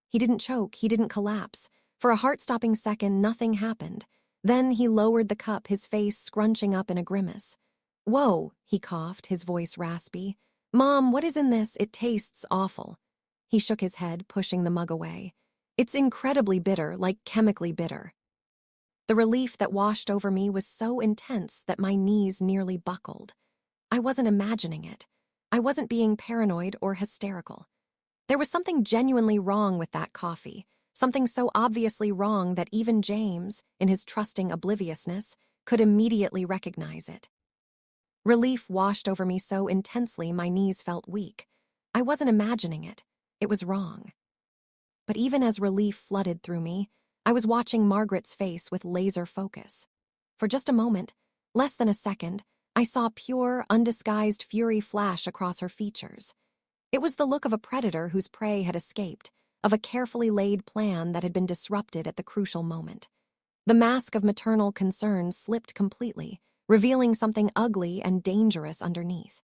He didn't choke, he didn't collapse. For a heart-stopping second, nothing happened. Then he lowered the cup, his face scrunching up in a grimace. "Whoa," he coughed, his voice raspy. "Mom, what is in this? It tastes awful." He shook his head, pushing the mug away. "It's incredibly bitter, like chemically bitter." The relief that washed over me was so intense that my knees nearly buckled. I wasn't imagining it. I wasn't being paranoid or hysterical. There was something genuinely wrong with that coffee, something so obviously wrong that even James, in his trusting obliviousness, could immediately recognize it. Relief washed over me so intensely my knees felt weak. I wasn't imagining it. It was wrong. But even as relief flooded through me, I was watching Margaret's face with laser focus. For just a moment, less than a second, I saw pure, undisguised fury flash across her features. It was the look of a predator whose prey had escaped, of a carefully laid plan that had been disrupted at the crucial moment. The mask of maternal concern slipped completely, revealing something ugly and dangerous underneath.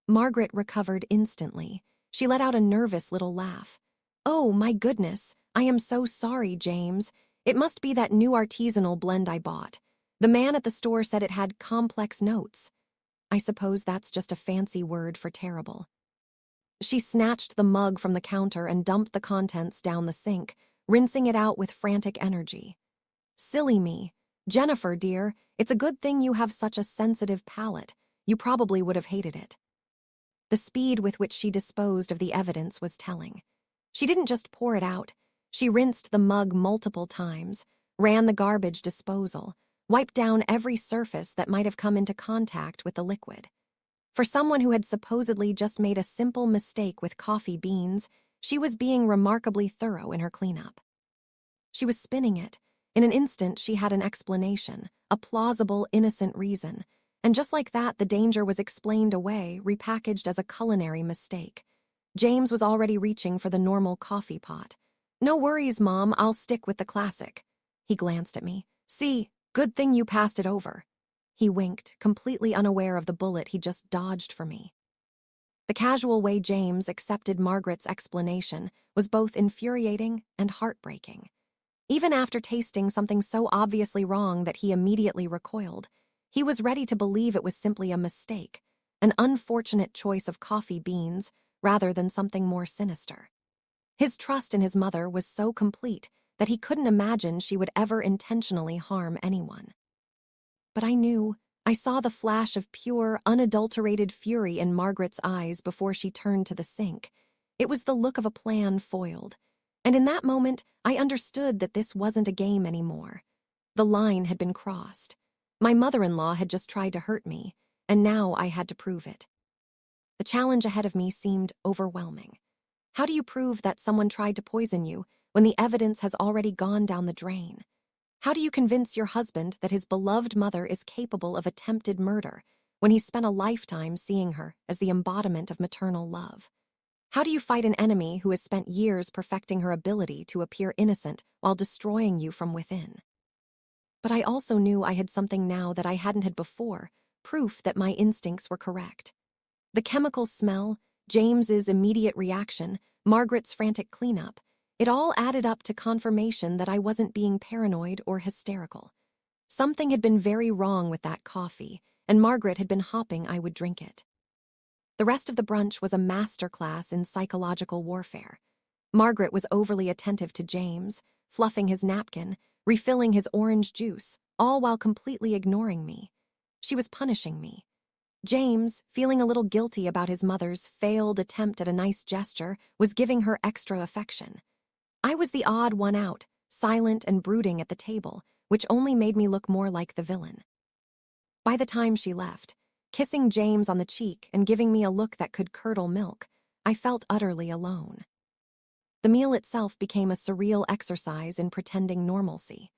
Margaret recovered instantly. She let out a nervous little laugh. "Oh, my goodness, I am so sorry, James. It must be that new artisanal blend I bought. The man at the store said it had complex notes. I suppose that's just a fancy word for terrible." She snatched the mug from the counter and dumped the contents down the sink, rinsing it out with frantic energy. "Silly me. Jennifer, dear, it's a good thing you have such a sensitive palate. You probably would have hated it." The speed with which she disposed of the evidence was telling. She didn't just pour it out. She rinsed the mug multiple times, ran the garbage disposal, wiped down every surface that might have come into contact with the liquid. For someone who had supposedly just made a simple mistake with coffee beans, she was being remarkably thorough in her cleanup. She was spinning it. In an instant, she had an explanation, a plausible, innocent reason. And just like that, the danger was explained away, repackaged as a culinary mistake. James was already reaching for the normal coffee pot. "No worries, Mom, I'll stick with the classic." He glanced at me. "See, good thing you passed it over." He winked, completely unaware of the bullet he just dodged for me. The casual way James accepted Margaret's explanation was both infuriating and heartbreaking. Even after tasting something so obviously wrong that he immediately recoiled, he was ready to believe it was simply a mistake, an unfortunate choice of coffee beans rather than something more sinister. His trust in his mother was so complete that he couldn't imagine she would ever intentionally harm anyone. But I saw the flash of pure, unadulterated fury in Margaret's eyes before she turned to the sink. It was the look of a plan foiled. And in that moment, I understood that this wasn't a game anymore. The line had been crossed. My mother-in-law had just tried to hurt me, and now I had to prove it. The challenge ahead of me seemed overwhelming. How do you prove that someone tried to poison you when the evidence has already gone down the drain? How do you convince your husband that his beloved mother is capable of attempted murder when he spent a lifetime seeing her as the embodiment of maternal love? How do you fight an enemy who has spent years perfecting her ability to appear innocent while destroying you from within? But I also knew I had something now that I hadn't had before, proof that my instincts were correct. The chemical smell, James's immediate reaction, Margaret's frantic cleanup, it all added up to confirmation that I wasn't being paranoid or hysterical. Something had been very wrong with that coffee, and Margaret had been hoping I would drink it. The rest of the brunch was a masterclass in psychological warfare. Margaret was overly attentive to James, fluffing his napkin, refilling his orange juice, all while completely ignoring me. She was punishing me. James, feeling a little guilty about his mother's failed attempt at a nice gesture, was giving her extra affection. I was the odd one out, silent and brooding at the table, which only made me look more like the villain. By the time she left, kissing James on the cheek and giving me a look that could curdle milk, I felt utterly alone. The meal itself became a surreal exercise in pretending normalcy.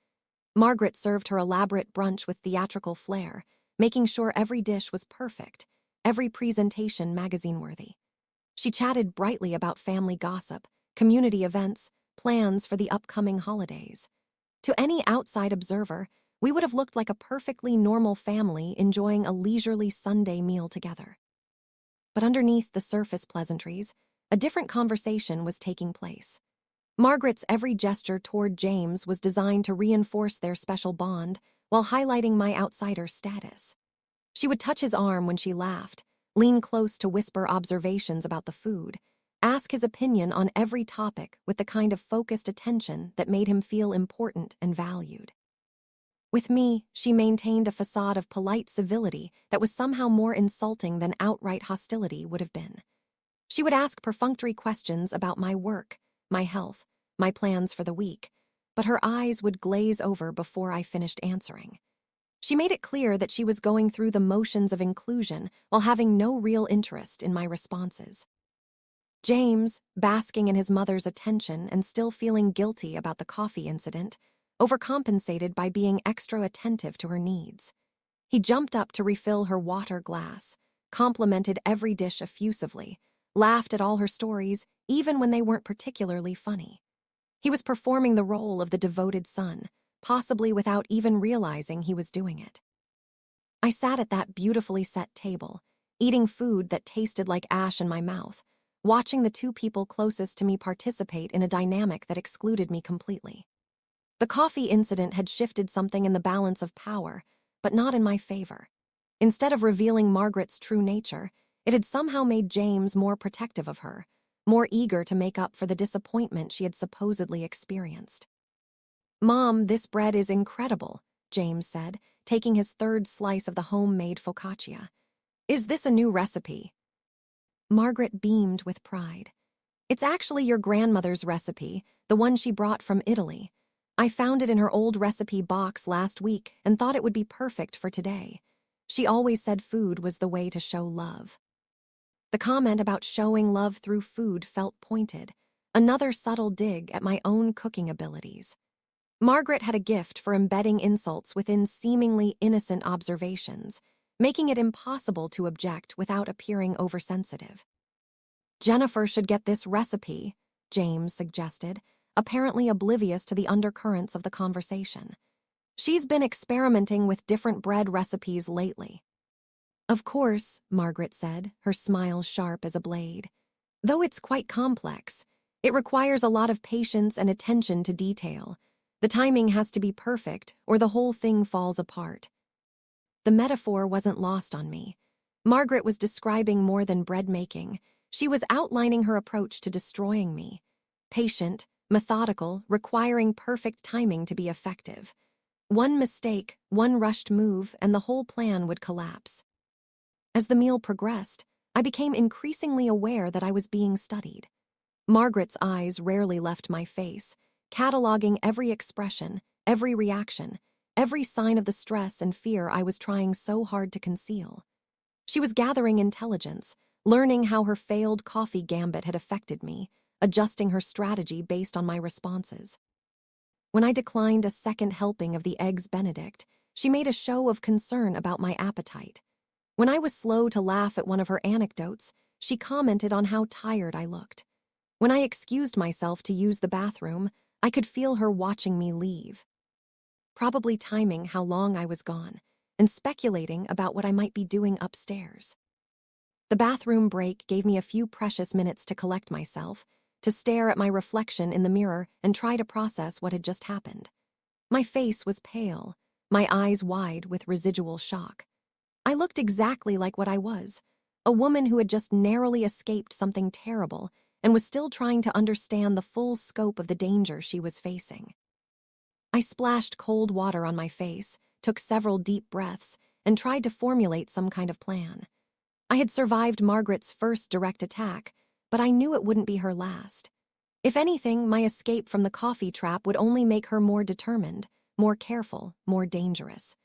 Margaret served her elaborate brunch with theatrical flair, making sure every dish was perfect, every presentation magazine-worthy. She chatted brightly about family gossip, community events, plans for the upcoming holidays. To any outside observer, we would have looked like a perfectly normal family enjoying a leisurely Sunday meal together. But underneath the surface pleasantries, a different conversation was taking place. Margaret's every gesture toward James was designed to reinforce their special bond while highlighting my outsider status. She would touch his arm when she laughed, lean close to whisper observations about the food, ask his opinion on every topic with the kind of focused attention that made him feel important and valued. With me, she maintained a facade of polite civility that was somehow more insulting than outright hostility would have been. She would ask perfunctory questions about my work, my health, my plans for the week, but her eyes would glaze over before I finished answering. She made it clear that she was going through the motions of inclusion while having no real interest in my responses. James, basking in his mother's attention and still feeling guilty about the coffee incident, overcompensated by being extra attentive to her needs. He jumped up to refill her water glass, complimented every dish effusively, laughed at all her stories, even when they weren't particularly funny. He was performing the role of the devoted son, possibly without even realizing he was doing it. I sat at that beautifully set table, eating food that tasted like ash in my mouth, watching the two people closest to me participate in a dynamic that excluded me completely. The coffee incident had shifted something in the balance of power, but not in my favor. Instead of revealing Margaret's true nature, it had somehow made James more protective of her, more eager to make up for the disappointment she had supposedly experienced. "Mom, this bread is incredible," James said, taking his third slice of the homemade focaccia. "Is this a new recipe?" Margaret beamed with pride. "It's actually your grandmother's recipe, the one she brought from Italy. I found it in her old recipe box last week and thought it would be perfect for today. She always said food was the way to show love." The comment about showing love through food felt pointed, another subtle dig at my own cooking abilities. Margaret had a gift for embedding insults within seemingly innocent observations, making it impossible to object without appearing oversensitive. "Jennifer should get this recipe," James suggested, apparently oblivious to the undercurrents of the conversation. "She's been experimenting with different bread recipes lately." "Of course," Margaret said, her smile sharp as a blade. "Though it's quite complex. It requires a lot of patience and attention to detail. The timing has to be perfect, or the whole thing falls apart." The metaphor wasn't lost on me. Margaret was describing more than bread making. She was outlining her approach to destroying me. Patient, methodical, requiring perfect timing to be effective. One mistake, one rushed move, and the whole plan would collapse. As the meal progressed, I became increasingly aware that I was being studied. Margaret's eyes rarely left my face, cataloging every expression, every reaction, every sign of the stress and fear I was trying so hard to conceal. She was gathering intelligence, learning how her failed coffee gambit had affected me, adjusting her strategy based on my responses. When I declined a second helping of the Eggs Benedict, she made a show of concern about my appetite. When I was slow to laugh at one of her anecdotes, she commented on how tired I looked. When I excused myself to use the bathroom, I could feel her watching me leave. Probably timing how long I was gone, and speculating about what I might be doing upstairs. The bathroom break gave me a few precious minutes to collect myself, to stare at my reflection in the mirror and try to process what had just happened. My face was pale, my eyes wide with residual shock. I looked exactly like what I was, a woman who had just narrowly escaped something terrible and was still trying to understand the full scope of the danger she was facing. I splashed cold water on my face, took several deep breaths, and tried to formulate some kind of plan. I had survived Margaret's first direct attack, but I knew it wouldn't be her last. If anything, my escape from the coffee trap would only make her more determined, more careful, more dangerous.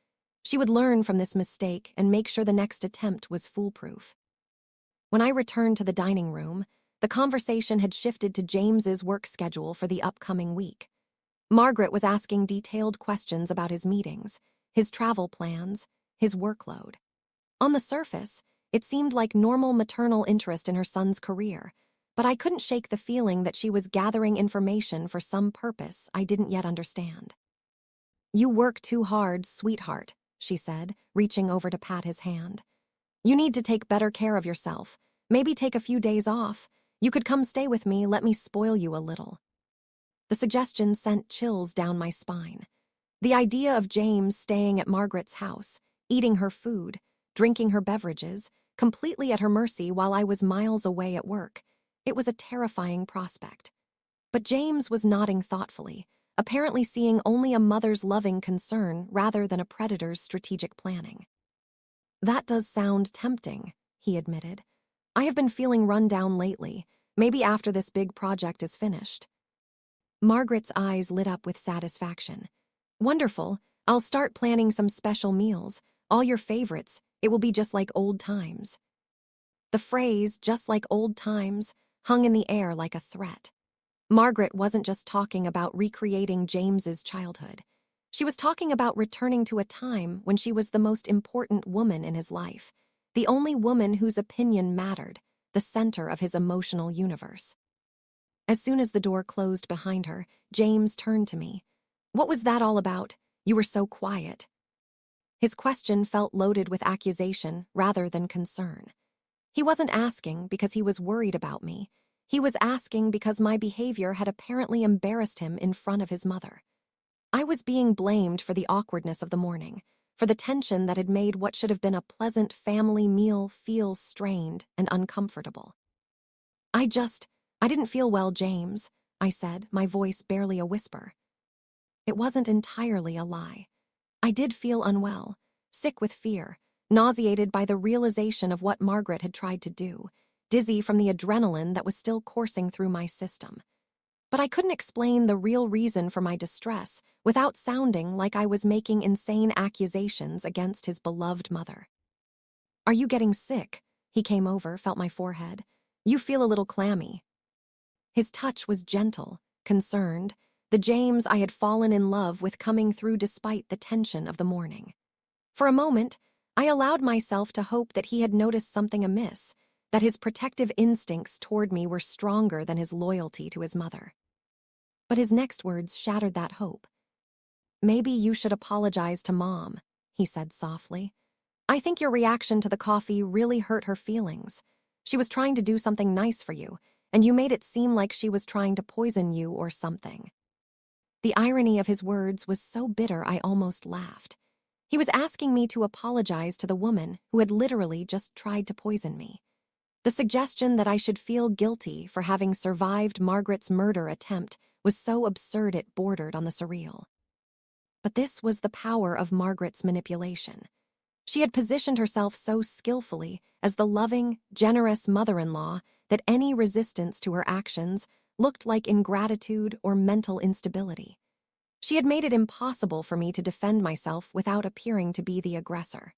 She would learn from this mistake and make sure the next attempt was foolproof. When I returned to the dining room, the conversation had shifted to James's work schedule for the upcoming week. Margaret was asking detailed questions about his meetings, his travel plans, his workload. On the surface, it seemed like normal maternal interest in her son's career, but I couldn't shake the feeling that she was gathering information for some purpose I didn't yet understand. "You work too hard, sweetheart," she said, reaching over to pat his hand. "You need to take better care of yourself. Maybe take a few days off. You could come stay with me, let me spoil you a little." The suggestion sent chills down my spine. The idea of James staying at Margaret's house, eating her food, drinking her beverages, completely at her mercy while I was miles away at work, it was a terrifying prospect. But James was nodding thoughtfully, apparently seeing only a mother's loving concern rather than a predator's strategic planning. "That does sound tempting," he admitted. "I have been feeling run down lately, maybe after this big project is finished." Margaret's eyes lit up with satisfaction. "Wonderful. I'll start planning some special meals, all your favorites. It will be just like old times." The phrase, "just like old times," hung in the air like a threat. Margaret wasn't just talking about recreating James's childhood. She was talking about returning to a time when she was the most important woman in his life, the only woman whose opinion mattered, the center of his emotional universe. As soon as the door closed behind her, James turned to me. "What was that all about? You were so quiet." His question felt loaded with accusation rather than concern. He wasn't asking because he was worried about me. He was asking because my behavior had apparently embarrassed him in front of his mother. I was being blamed for the awkwardness of the morning, for the tension that had made what should have been a pleasant family meal feel strained and uncomfortable. I didn't feel well, James," I said, my voice barely a whisper. It wasn't entirely a lie. I did feel unwell, sick with fear, nauseated by the realization of what Margaret had tried to do, dizzy from the adrenaline that was still coursing through my system. But I couldn't explain the real reason for my distress without sounding like I was making insane accusations against his beloved mother. "Are you getting sick?" He came over, felt my forehead. "You feel a little clammy." His touch was gentle, concerned, the James I had fallen in love with coming through despite the tension of the morning. For a moment, I allowed myself to hope that he had noticed something amiss, that his protective instincts toward me were stronger than his loyalty to his mother. But his next words shattered that hope. "Maybe you should apologize to Mom," he said softly. "I think your reaction to the coffee really hurt her feelings. She was trying to do something nice for you, and you made it seem like she was trying to poison you or something." The irony of his words was so bitter I almost laughed. He was asking me to apologize to the woman who had literally just tried to poison me. The suggestion that I should feel guilty for having survived Margaret's murder attempt was so absurd it bordered on the surreal. But this was the power of Margaret's manipulation. She had positioned herself so skillfully as the loving, generous mother-in-law that any resistance to her actions looked like ingratitude or mental instability. She had made it impossible for me to defend myself without appearing to be the aggressor.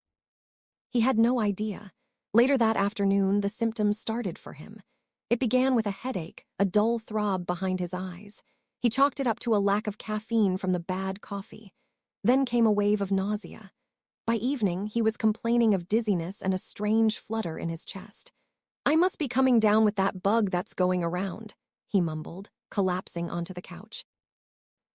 He had no idea. Later that afternoon, the symptoms started for him. It began with a headache, a dull throb behind his eyes. He chalked it up to a lack of caffeine from the bad coffee. Then came a wave of nausea. By evening, he was complaining of dizziness and a strange flutter in his chest. "I must be coming down with that bug that's going around," he mumbled, collapsing onto the couch.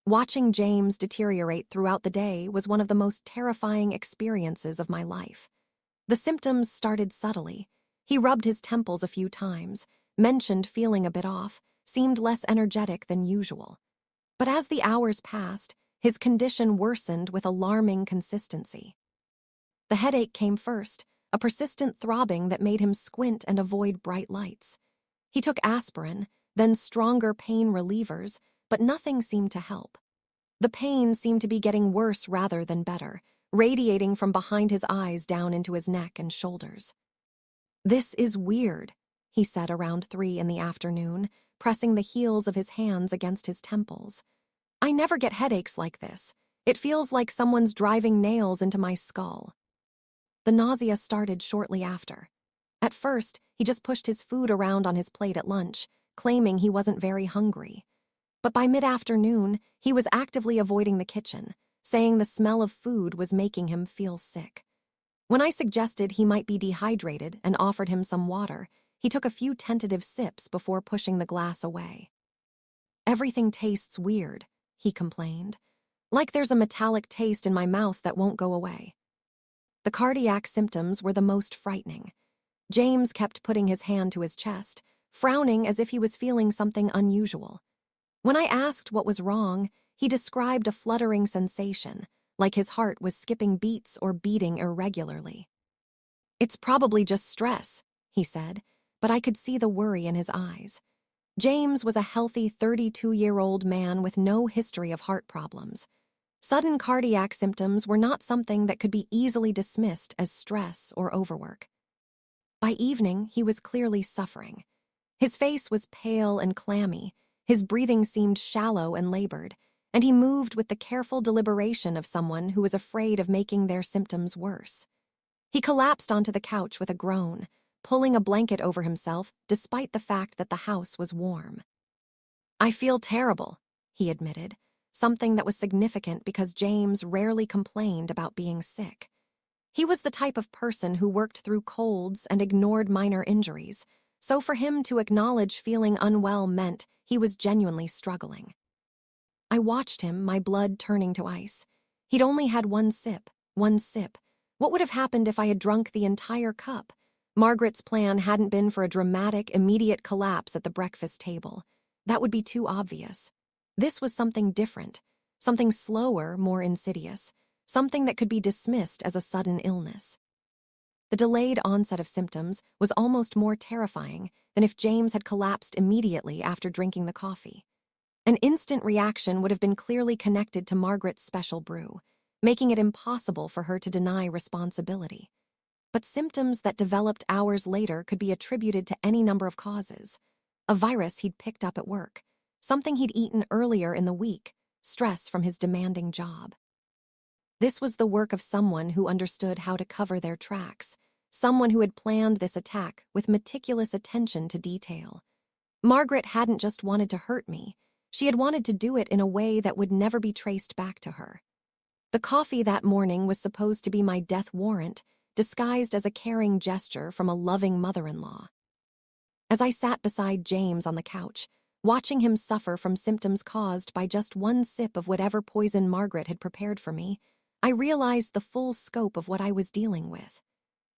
Watching James deteriorate throughout the day was one of the most terrifying experiences of my life. The symptoms started subtly. He rubbed his temples a few times, mentioned feeling a bit off, seemed less energetic than usual. But as the hours passed, his condition worsened with alarming consistency. The headache came first, a persistent throbbing that made him squint and avoid bright lights. He took aspirin, then stronger pain relievers, but nothing seemed to help. The pain seemed to be getting worse rather than better, radiating from behind his eyes down into his neck and shoulders. "This is weird," he said around 3 in the afternoon, pressing the heels of his hands against his temples. "I never get headaches like this. It feels like someone's driving nails into my skull." The nausea started shortly after. At first, he just pushed his food around on his plate at lunch, claiming he wasn't very hungry. But by mid-afternoon, he was actively avoiding the kitchen, saying the smell of food was making him feel sick. When I suggested he might be dehydrated and offered him some water, he took a few tentative sips before pushing the glass away. "Everything tastes weird," he complained. "Like there's a metallic taste in my mouth that won't go away." The cardiac symptoms were the most frightening. James kept putting his hand to his chest, frowning as if he was feeling something unusual. When I asked what was wrong, he described a fluttering sensation, like his heart was skipping beats or beating irregularly. "It's probably just stress," he said, but I could see the worry in his eyes. James was a healthy 32-year-old man with no history of heart problems. Sudden cardiac symptoms were not something that could be easily dismissed as stress or overwork. By evening, he was clearly suffering. His face was pale and clammy, his breathing seemed shallow and labored, and he moved with the careful deliberation of someone who was afraid of making their symptoms worse. He collapsed onto the couch with a groan, pulling a blanket over himself despite the fact that the house was warm. "I feel terrible," he admitted, something that was significant because James rarely complained about being sick. He was the type of person who worked through colds and ignored minor injuries, so for him to acknowledge feeling unwell meant he was genuinely struggling. I watched him, my blood turning to ice. He'd only had one sip, one sip. What would have happened if I had drunk the entire cup? Margaret's plan hadn't been for a dramatic, immediate collapse at the breakfast table. That would be too obvious. This was something different, something slower, more insidious, something that could be dismissed as a sudden illness. The delayed onset of symptoms was almost more terrifying than if James had collapsed immediately after drinking the coffee. An instant reaction would have been clearly connected to Margaret's special brew, making it impossible for her to deny responsibility. But symptoms that developed hours later could be attributed to any number of causes. A virus he'd picked up at work, something he'd eaten earlier in the week, stress from his demanding job. This was the work of someone who understood how to cover their tracks, someone who had planned this attack with meticulous attention to detail. Margaret hadn't just wanted to hurt me, she had wanted to do it in a way that would never be traced back to her. The coffee that morning was supposed to be my death warrant, disguised as a caring gesture from a loving mother-in-law. As I sat beside James on the couch, watching him suffer from symptoms caused by just one sip of whatever poison Margaret had prepared for me, I realized the full scope of what I was dealing with.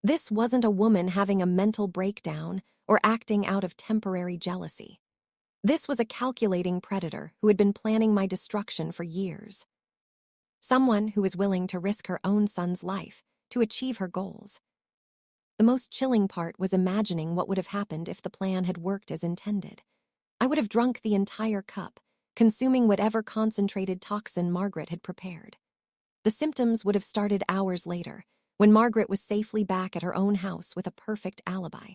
This wasn't a woman having a mental breakdown or acting out of temporary jealousy. This was a calculating predator who had been planning my destruction for years. Someone who was willing to risk her own son's life to achieve her goals. The most chilling part was imagining what would have happened if the plan had worked as intended. I would have drunk the entire cup, consuming whatever concentrated toxin Margaret had prepared. The symptoms would have started hours later, when Margaret was safely back at her own house with a perfect alibi.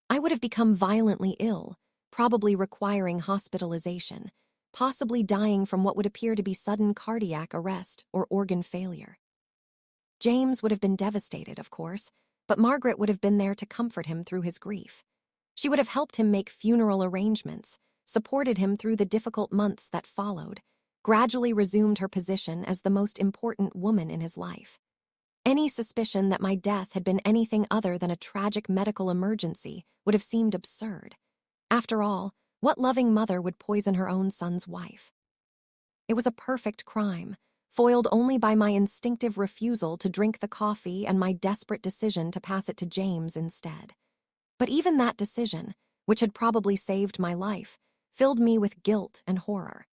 I would have become violently ill, probably requiring hospitalization, possibly dying from what would appear to be sudden cardiac arrest or organ failure. James would have been devastated, of course, but Margaret would have been there to comfort him through his grief. She would have helped him make funeral arrangements, supported him through the difficult months that followed, gradually resumed her position as the most important woman in his life. Any suspicion that my death had been anything other than a tragic medical emergency would have seemed absurd. After all, what loving mother would poison her own son's wife? It was a perfect crime, foiled only by my instinctive refusal to drink the coffee and my desperate decision to pass it to James instead. But even that decision, which had probably saved my life, filled me with guilt and horror.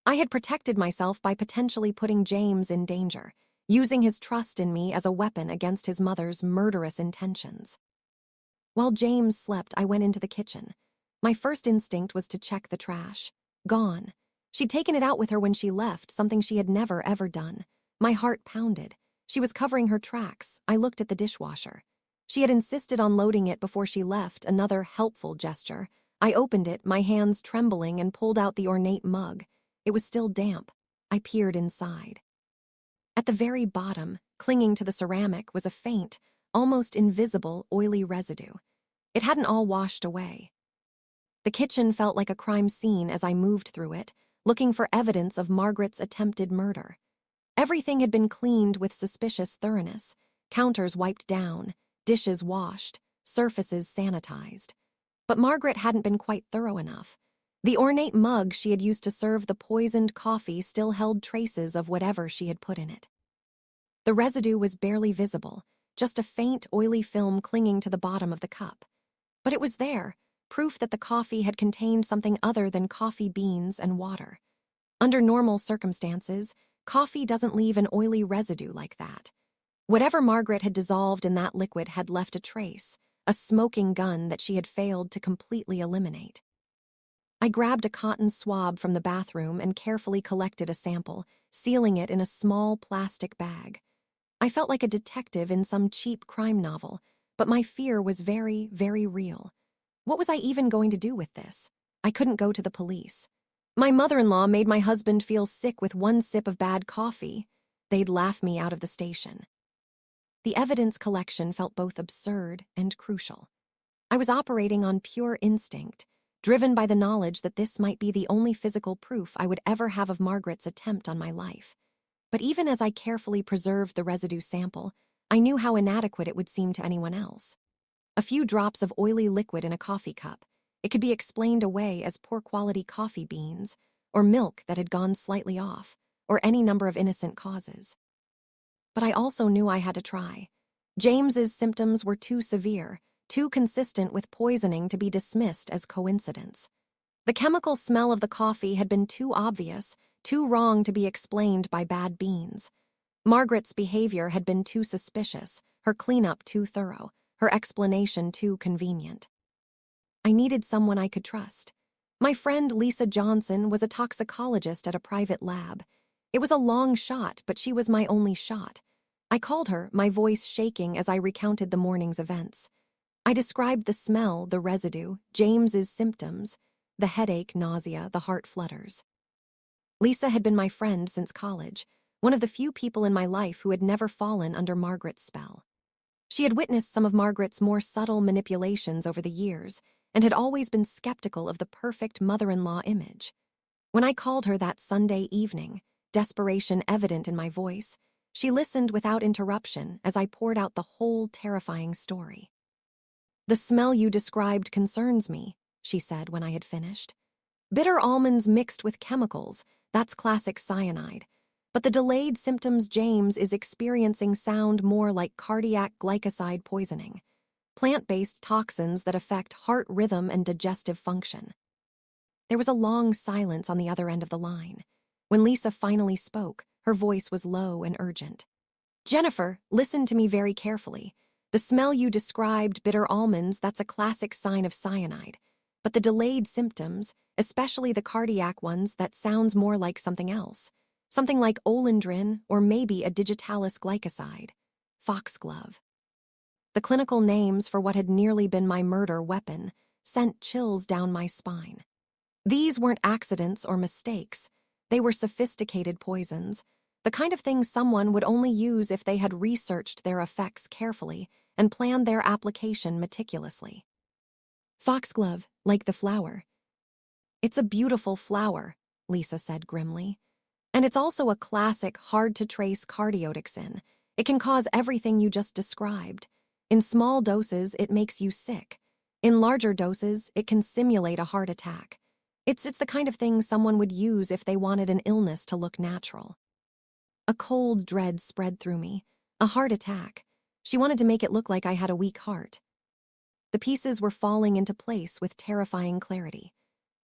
I had protected myself by potentially putting James in danger, using his trust in me as a weapon against his mother's murderous intentions. While James slept, I went into the kitchen. My first instinct was to check the trash. Gone. She'd taken it out with her when she left, something she had never, ever done. My heart pounded. She was covering her tracks. I looked at the dishwasher. She had insisted on loading it before she left, another helpful gesture. I opened it, my hands trembling, and pulled out the ornate mug. It was still damp. I peered inside. At the very bottom, clinging to the ceramic, was a faint, almost invisible, oily residue. It hadn't all washed away. The kitchen felt like a crime scene as I moved through it, looking for evidence of Margaret's attempted murder. Everything had been cleaned with suspicious thoroughness, counters wiped down, dishes washed, surfaces sanitized. But Margaret hadn't been quite thorough enough. The ornate mug she had used to serve the poisoned coffee still held traces of whatever she had put in it. The residue was barely visible, just a faint, oily film clinging to the bottom of the cup. But it was there, proof that the coffee had contained something other than coffee beans and water. Under normal circumstances, coffee doesn't leave an oily residue like that. Whatever Margaret had dissolved in that liquid had left a trace, a smoking gun that she had failed to completely eliminate. I grabbed a cotton swab from the bathroom and carefully collected a sample, sealing it in a small plastic bag. I felt like a detective in some cheap crime novel, but my fear was very, very real. What was I even going to do with this? I couldn't go to the police. My mother-in-law made my husband feel sick with one sip of bad coffee. They'd laugh me out of the station. The evidence collection felt both absurd and crucial. I was operating on pure instinct, driven by the knowledge that this might be the only physical proof I would ever have of Margaret's attempt on my life. But even as I carefully preserved the residue sample, I knew how inadequate it would seem to anyone else. A few drops of oily liquid in a coffee cup. It could be explained away as poor-quality coffee beans, or milk that had gone slightly off, or any number of innocent causes. But I also knew I had to try. James's symptoms were too severe, too consistent with poisoning to be dismissed as coincidence. The chemical smell of the coffee had been too obvious, too wrong to be explained by bad beans. Margaret's behavior had been too suspicious, her cleanup too thorough, her explanation too convenient. I needed someone I could trust. My friend Lisa Johnson was a toxicologist at a private lab. It was a long shot, but she was my only shot. I called her, my voice shaking as I recounted the morning's events. I described the smell, the residue, James's symptoms, the headache, nausea, the heart flutters. Lisa had been my friend since college, one of the few people in my life who had never fallen under Margaret's spell. She had witnessed some of Margaret's more subtle manipulations over the years and had always been skeptical of the perfect mother-in-law image. When I called her that Sunday evening, desperation evident in my voice, she listened without interruption as I poured out the whole terrifying story. "The smell you described concerns me," she said when I had finished. "Bitter almonds mixed with chemicals, that's classic cyanide. But the delayed symptoms James is experiencing sound more like cardiac glycoside poisoning, plant-based toxins that affect heart rhythm and digestive function." There was a long silence on the other end of the line. When Lisa finally spoke, her voice was low and urgent. "Jennifer, listen to me very carefully. The smell you described, bitter almonds, that's a classic sign of cyanide. But the delayed symptoms, especially the cardiac ones, that sounds more like something else. Something like olendrin or maybe a digitalis glycoside. Foxglove." The clinical names for what had nearly been my murder weapon sent chills down my spine. These weren't accidents or mistakes. They were sophisticated poisons, the kind of thing someone would only use if they had researched their effects carefully and planned their application meticulously. "Foxglove, like the flower." "It's a beautiful flower," Lisa said grimly. "And it's also a classic, hard-to-trace cardiotoxin. It can cause everything you just described. In small doses, it makes you sick. In larger doses, it can simulate a heart attack. It's the kind of thing someone would use if they wanted an illness to look natural. A cold dread spread through me. A heart attack. She wanted to make it look like I had a weak heart. The pieces were falling into place with terrifying clarity.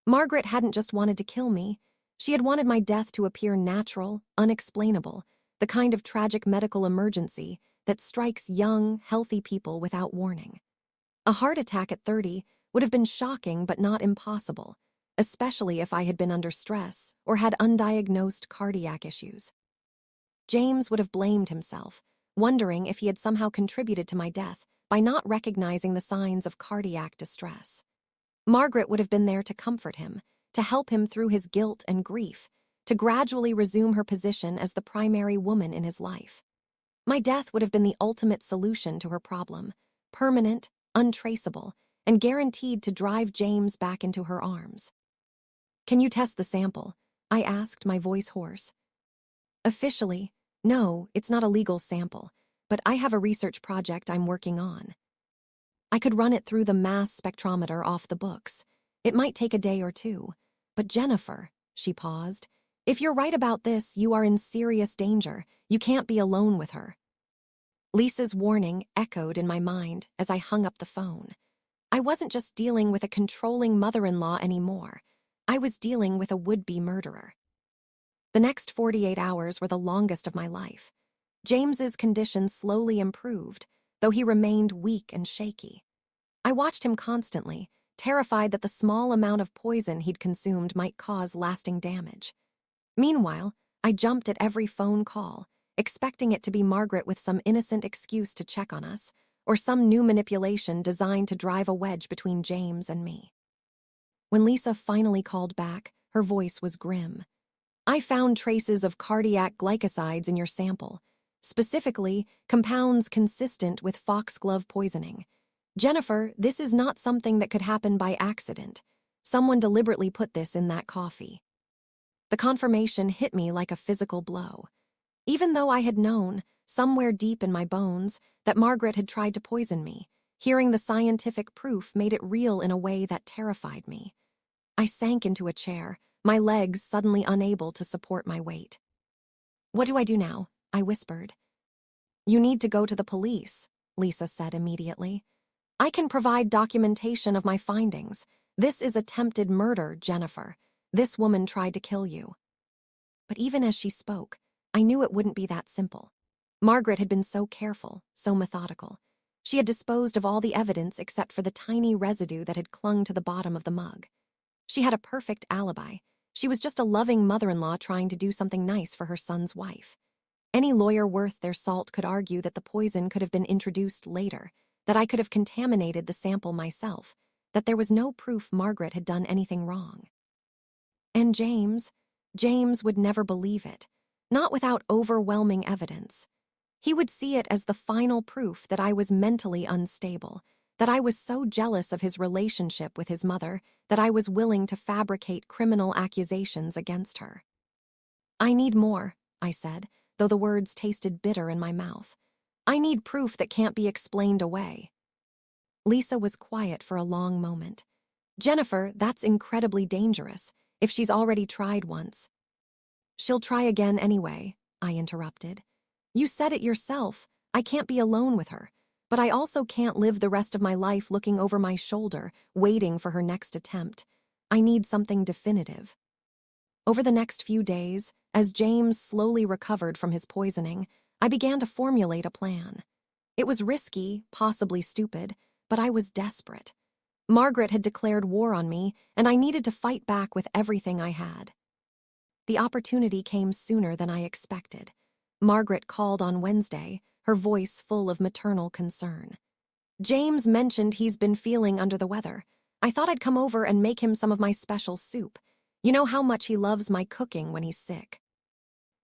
Margaret hadn't just wanted to kill me. She had wanted my death to appear natural, unexplainable, the kind of tragic medical emergency that strikes young, healthy people without warning. A heart attack at 30 would have been shocking but not impossible, especially if I had been under stress or had undiagnosed cardiac issues. James would have blamed himself, wondering if he had somehow contributed to my death by not recognizing the signs of cardiac distress. Margaret would have been there to comfort him, to help him through his guilt and grief, to gradually resume her position as the primary woman in his life. My death would have been the ultimate solution to her problem, permanent, untraceable, and guaranteed to drive James back into her arms. "Can you test the sample?" I asked, my voice hoarse. "Officially, no, it's not a legal sample, but I have a research project I'm working on. I could run it through the mass spectrometer off the books. It might take a day or two. But Jennifer," she paused, "if you're right about this, you are in serious danger. You can't be alone with her." Lisa's warning echoed in my mind as I hung up the phone. I wasn't just dealing with a controlling mother-in-law anymore. I was dealing with a would-be murderer. The next 48 hours were the longest of my life. James's condition slowly improved, though he remained weak and shaky. I watched him constantly, terrified that the small amount of poison he'd consumed might cause lasting damage. Meanwhile, I jumped at every phone call, expecting it to be Margaret with some innocent excuse to check on us, or some new manipulation designed to drive a wedge between James and me. When Lisa finally called back, her voice was grim. "I found traces of cardiac glycosides in your sample, specifically compounds consistent with foxglove poisoning. Jennifer, this is not something that could happen by accident. Someone deliberately put this in that coffee." The confirmation hit me like a physical blow. Even though I had known, somewhere deep in my bones, that Margaret had tried to poison me, hearing the scientific proof made it real in a way that terrified me. I sank into a chair, my legs suddenly unable to support my weight. "What do I do now?" I whispered. "You need to go to the police," Lisa said immediately. "I can provide documentation of my findings. This is attempted murder, Jennifer. This woman tried to kill you." But even as she spoke, I knew it wouldn't be that simple. Margaret had been so careful, so methodical. She had disposed of all the evidence except for the tiny residue that had clung to the bottom of the mug. She had a perfect alibi. She was just a loving mother-in-law trying to do something nice for her son's wife. Any lawyer worth their salt could argue that the poison could have been introduced later, that I could have contaminated the sample myself, that there was no proof Margaret had done anything wrong. And James would never believe it, not without overwhelming evidence. He would see it as the final proof that I was mentally unstable, that I was so jealous of his relationship with his mother that I was willing to fabricate criminal accusations against her. "I need more," I said, though the words tasted bitter in my mouth. "I need proof that can't be explained away." Lisa was quiet for a long moment. "Jennifer, that's incredibly dangerous, if she's already tried once." "She'll try again anyway," I interrupted. "You said it yourself. I can't be alone with her. But I also can't live the rest of my life looking over my shoulder, waiting for her next attempt. I need something definitive." Over the next few days, as James slowly recovered from his poisoning, I began to formulate a plan. It was risky, possibly stupid, but I was desperate. Margaret had declared war on me, and I needed to fight back with everything I had. The opportunity came sooner than I expected. Margaret called on Wednesday, her voice full of maternal concern. "James mentioned he's been feeling under the weather. I thought I'd come over and make him some of my special soup. You know how much he loves my cooking when he's sick."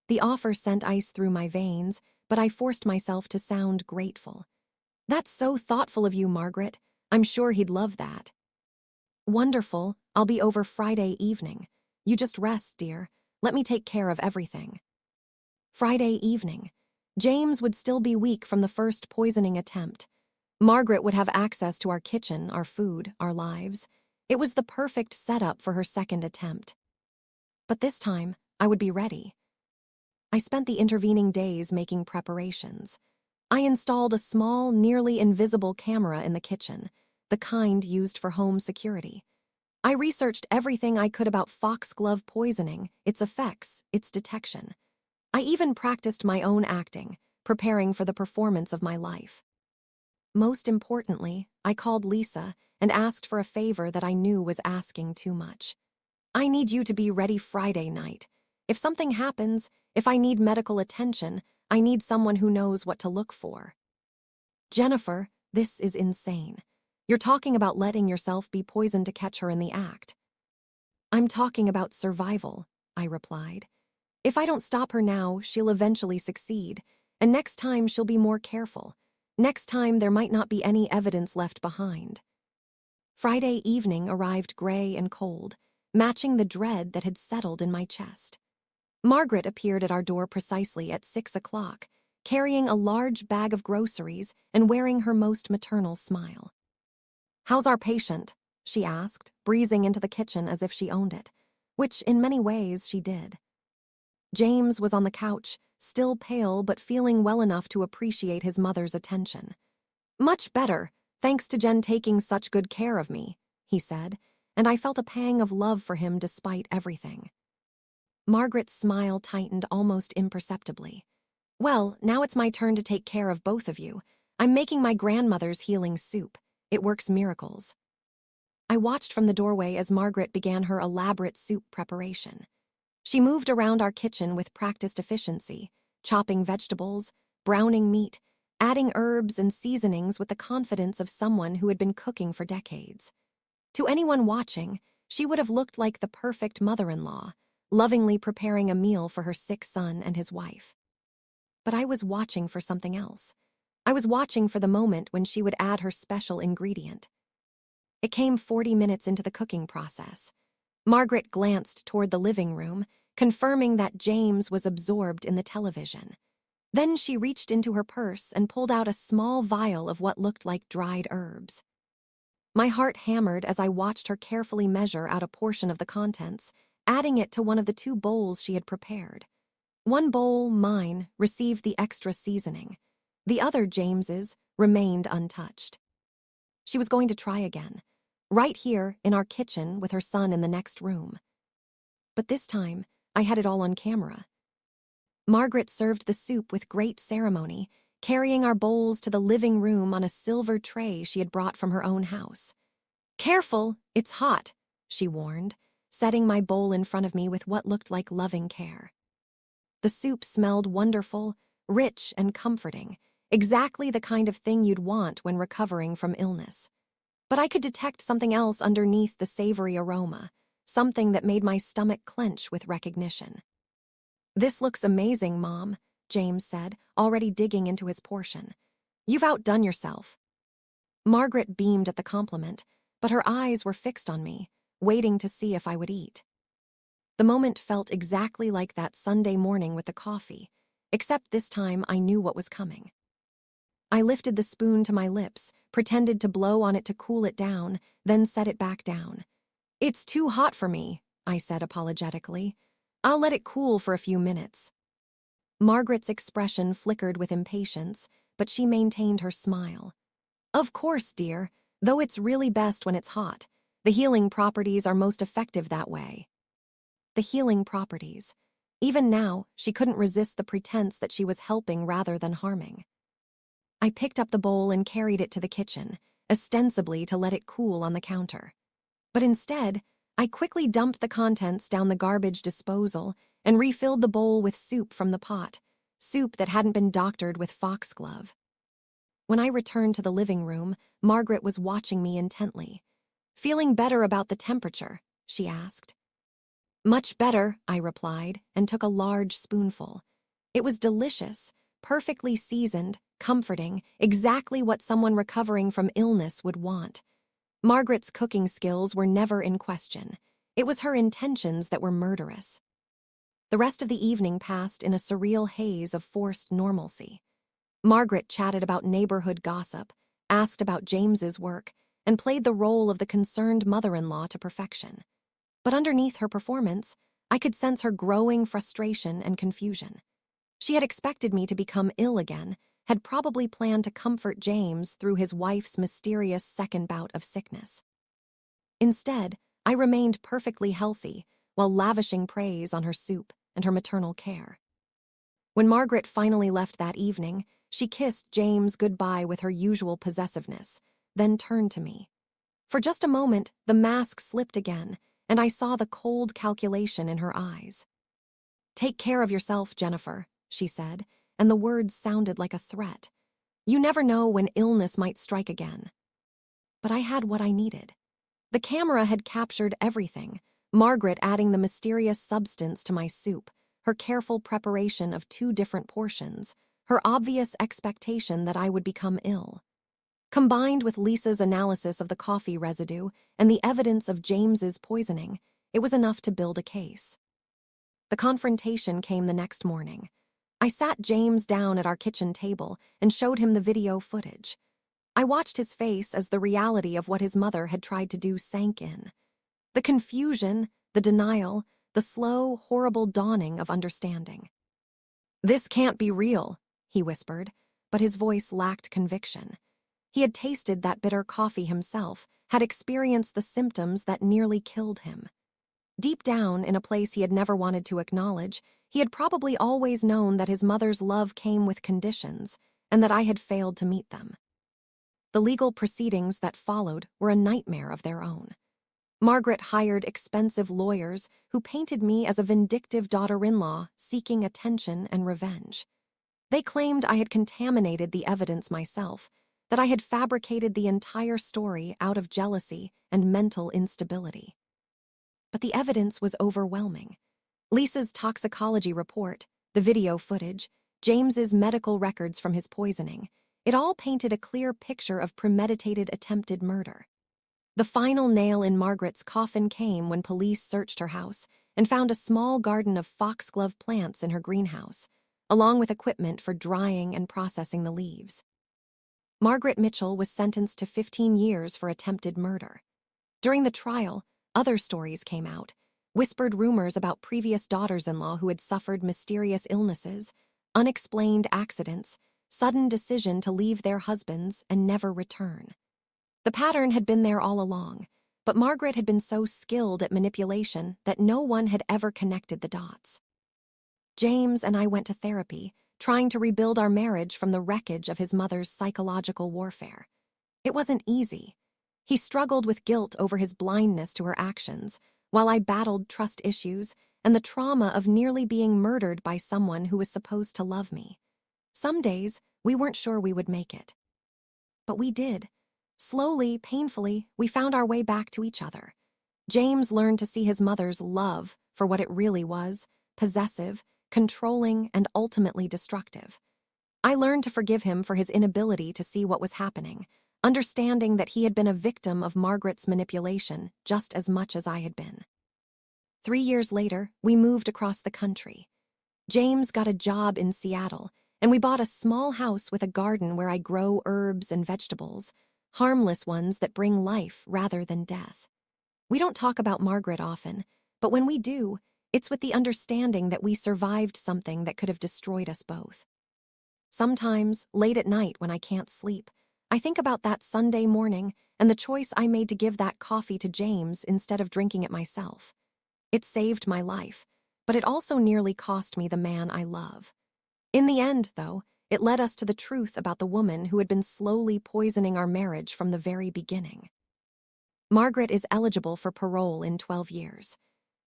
The offer sent ice through my veins, but I forced myself to sound grateful. "That's so thoughtful of you, Margaret. I'm sure he'd love that." "Wonderful. I'll be over Friday evening. You just rest, dear. Let me take care of everything." Friday evening. James would still be weak from the first poisoning attempt. Margaret would have access to our kitchen, our food, our lives. It was the perfect setup for her second attempt. But this time, I would be ready. I spent the intervening days making preparations. I installed a small, nearly invisible camera in the kitchen, the kind used for home security. I researched everything I could about foxglove poisoning, its effects, its detection. I even practiced my own acting, preparing for the performance of my life. Most importantly, I called Lisa and asked for a favor that I knew was asking too much. I need you to be ready Friday night. If something happens, if I need medical attention, I need someone who knows what to look for. Jennifer, this is insane. You're talking about letting yourself be poisoned to catch her in the act. I'm talking about survival, I replied. If I don't stop her now, she'll eventually succeed, and next time she'll be more careful. Next time there might not be any evidence left behind. Friday evening arrived gray and cold, matching the dread that had settled in my chest. Margaret appeared at our door precisely at 6 o'clock, carrying a large bag of groceries and wearing her most maternal smile. "How's our patient?" she asked, breezing into the kitchen as if she owned it, which in many ways she did. James was on the couch, still pale but feeling well enough to appreciate his mother's attention. "Much better, thanks to Jen taking such good care of me," he said, and I felt a pang of love for him despite everything. Margaret's smile tightened almost imperceptibly. "Well, now it's my turn to take care of both of you. I'm making my grandmother's healing soup. It works miracles." I watched from the doorway as Margaret began her elaborate soup preparation. She moved around our kitchen with practiced efficiency, chopping vegetables, browning meat, adding herbs and seasonings with the confidence of someone who had been cooking for decades. To anyone watching, she would have looked like the perfect mother-in-law, lovingly preparing a meal for her sick son and his wife. But I was watching for something else. I was watching for the moment when she would add her special ingredient. It came 40 minutes into the cooking process. Margaret glanced toward the living room, confirming that James was absorbed in the television. Then she reached into her purse and pulled out a small vial of what looked like dried herbs. My heart hammered as I watched her carefully measure out a portion of the contents, adding it to one of the 2 bowls she had prepared. One bowl, mine, received the extra seasoning. The other, James's, remained untouched. She was going to try again, right here in our kitchen with her son in the next room. But this time, I had it all on camera. Margaret served the soup with great ceremony, carrying our bowls to the living room on a silver tray she had brought from her own house. "Careful, it's hot," she warned, setting my bowl in front of me with what looked like loving care. The soup smelled wonderful, rich and comforting, exactly the kind of thing you'd want when recovering from illness. But I could detect something else underneath the savory aroma, something that made my stomach clench with recognition. "This looks amazing, Mom," James said, already digging into his portion. "You've outdone yourself." Margaret beamed at the compliment, but her eyes were fixed on me, waiting to see if I would eat. The moment felt exactly like that Sunday morning with the coffee, except this time I knew what was coming. I lifted the spoon to my lips, pretended to blow on it to cool it down, then set it back down. "It's too hot for me," I said apologetically. "I'll let it cool for a few minutes." Margaret's expression flickered with impatience, but she maintained her smile. "Of course, dear, though it's really best when it's hot. The healing properties are most effective that way." The healing properties. Even now, she couldn't resist the pretense that she was helping rather than harming. I picked up the bowl and carried it to the kitchen, ostensibly to let it cool on the counter. But instead, I quickly dumped the contents down the garbage disposal and refilled the bowl with soup from the pot, soup that hadn't been doctored with foxglove. When I returned to the living room, Margaret was watching me intently. "Feeling better about the temperature?" she asked. "Much better," I replied, and took a large spoonful. It was delicious, perfectly seasoned, comforting, exactly what someone recovering from illness would want. Margaret's cooking skills were never in question. It was her intentions that were murderous. The rest of the evening passed in a surreal haze of forced normalcy. Margaret chatted about neighborhood gossip, asked about James's work, and played the role of the concerned mother-in-law to perfection. But underneath her performance, I could sense her growing frustration and confusion. She had expected me to become ill again, had probably planned to comfort James through his wife's mysterious second bout of sickness. Instead, I remained perfectly healthy while lavishing praise on her soup and her maternal care. When Margaret finally left that evening, she kissed James goodbye with her usual possessiveness, then turned to me. For just a moment, the mask slipped again, and I saw the cold calculation in her eyes. "Take care of yourself, Jennifer," she said, and the words sounded like a threat. "You never know when illness might strike again." But I had what I needed. The camera had captured everything, Margaret adding the mysterious substance to my soup, her careful preparation of 2 different portions, her obvious expectation that I would become ill. Combined with Lisa's analysis of the coffee residue and the evidence of James's poisoning, it was enough to build a case. The confrontation came the next morning. I sat James down at our kitchen table and showed him the video footage. I watched his face as the reality of what his mother had tried to do sank in. The confusion, the denial, the slow, horrible dawning of understanding. "This can't be real," he whispered, but his voice lacked conviction. He had tasted that bitter coffee himself, had experienced the symptoms that nearly killed him. Deep down, in a place he had never wanted to acknowledge, he had probably always known that his mother's love came with conditions, and that I had failed to meet them. The legal proceedings that followed were a nightmare of their own. Margaret hired expensive lawyers who painted me as a vindictive daughter-in-law seeking attention and revenge. They claimed I had contaminated the evidence myself, that I had fabricated the entire story out of jealousy and mental instability. But the evidence was overwhelming. Lisa's toxicology report, the video footage, James's medical records from his poisoning, it all painted a clear picture of premeditated attempted murder. The final nail in Margaret's coffin came when police searched her house and found a small garden of foxglove plants in her greenhouse, along with equipment for drying and processing the leaves. Margaret Mitchell was sentenced to 15 years for attempted murder. During the trial, other stories came out, whispered rumors about previous daughters-in-law who had suffered mysterious illnesses, unexplained accidents, sudden decision to leave their husbands and never return. The pattern had been there all along, but Margaret had been so skilled at manipulation that no one had ever connected the dots. James and I went to therapy, trying to rebuild our marriage from the wreckage of his mother's psychological warfare. It wasn't easy. He struggled with guilt over his blindness to her actions, while I battled trust issues and the trauma of nearly being murdered by someone who was supposed to love me. Some days, we weren't sure we would make it. But we did. Slowly, painfully, we found our way back to each other. James learned to see his mother's love for what it really was, possessive, controlling, and ultimately destructive. I learned to forgive him for his inability to see what was happening, understanding that he had been a victim of Margaret's manipulation just as much as I had been. 3 years later, we moved across the country. James got a job in Seattle, and we bought a small house with a garden where I grow herbs and vegetables, harmless ones that bring life rather than death. We don't talk about Margaret often, but when we do, it's with the understanding that we survived something that could have destroyed us both. Sometimes, late at night when I can't sleep, I think about that Sunday morning and the choice I made to give that coffee to James instead of drinking it myself. It saved my life, but it also nearly cost me the man I love. In the end, though, it led us to the truth about the woman who had been slowly poisoning our marriage from the very beginning. Margaret is eligible for parole in 12 years.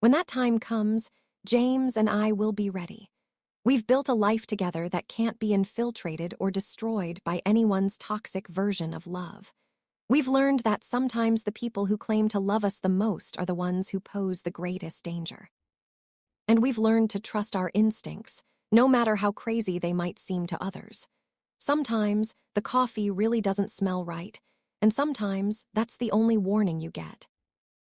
When that time comes, James and I will be ready. We've built a life together that can't be infiltrated or destroyed by anyone's toxic version of love. We've learned that sometimes the people who claim to love us the most are the ones who pose the greatest danger. And we've learned to trust our instincts, no matter how crazy they might seem to others. Sometimes the coffee really doesn't smell right, and sometimes that's the only warning you get.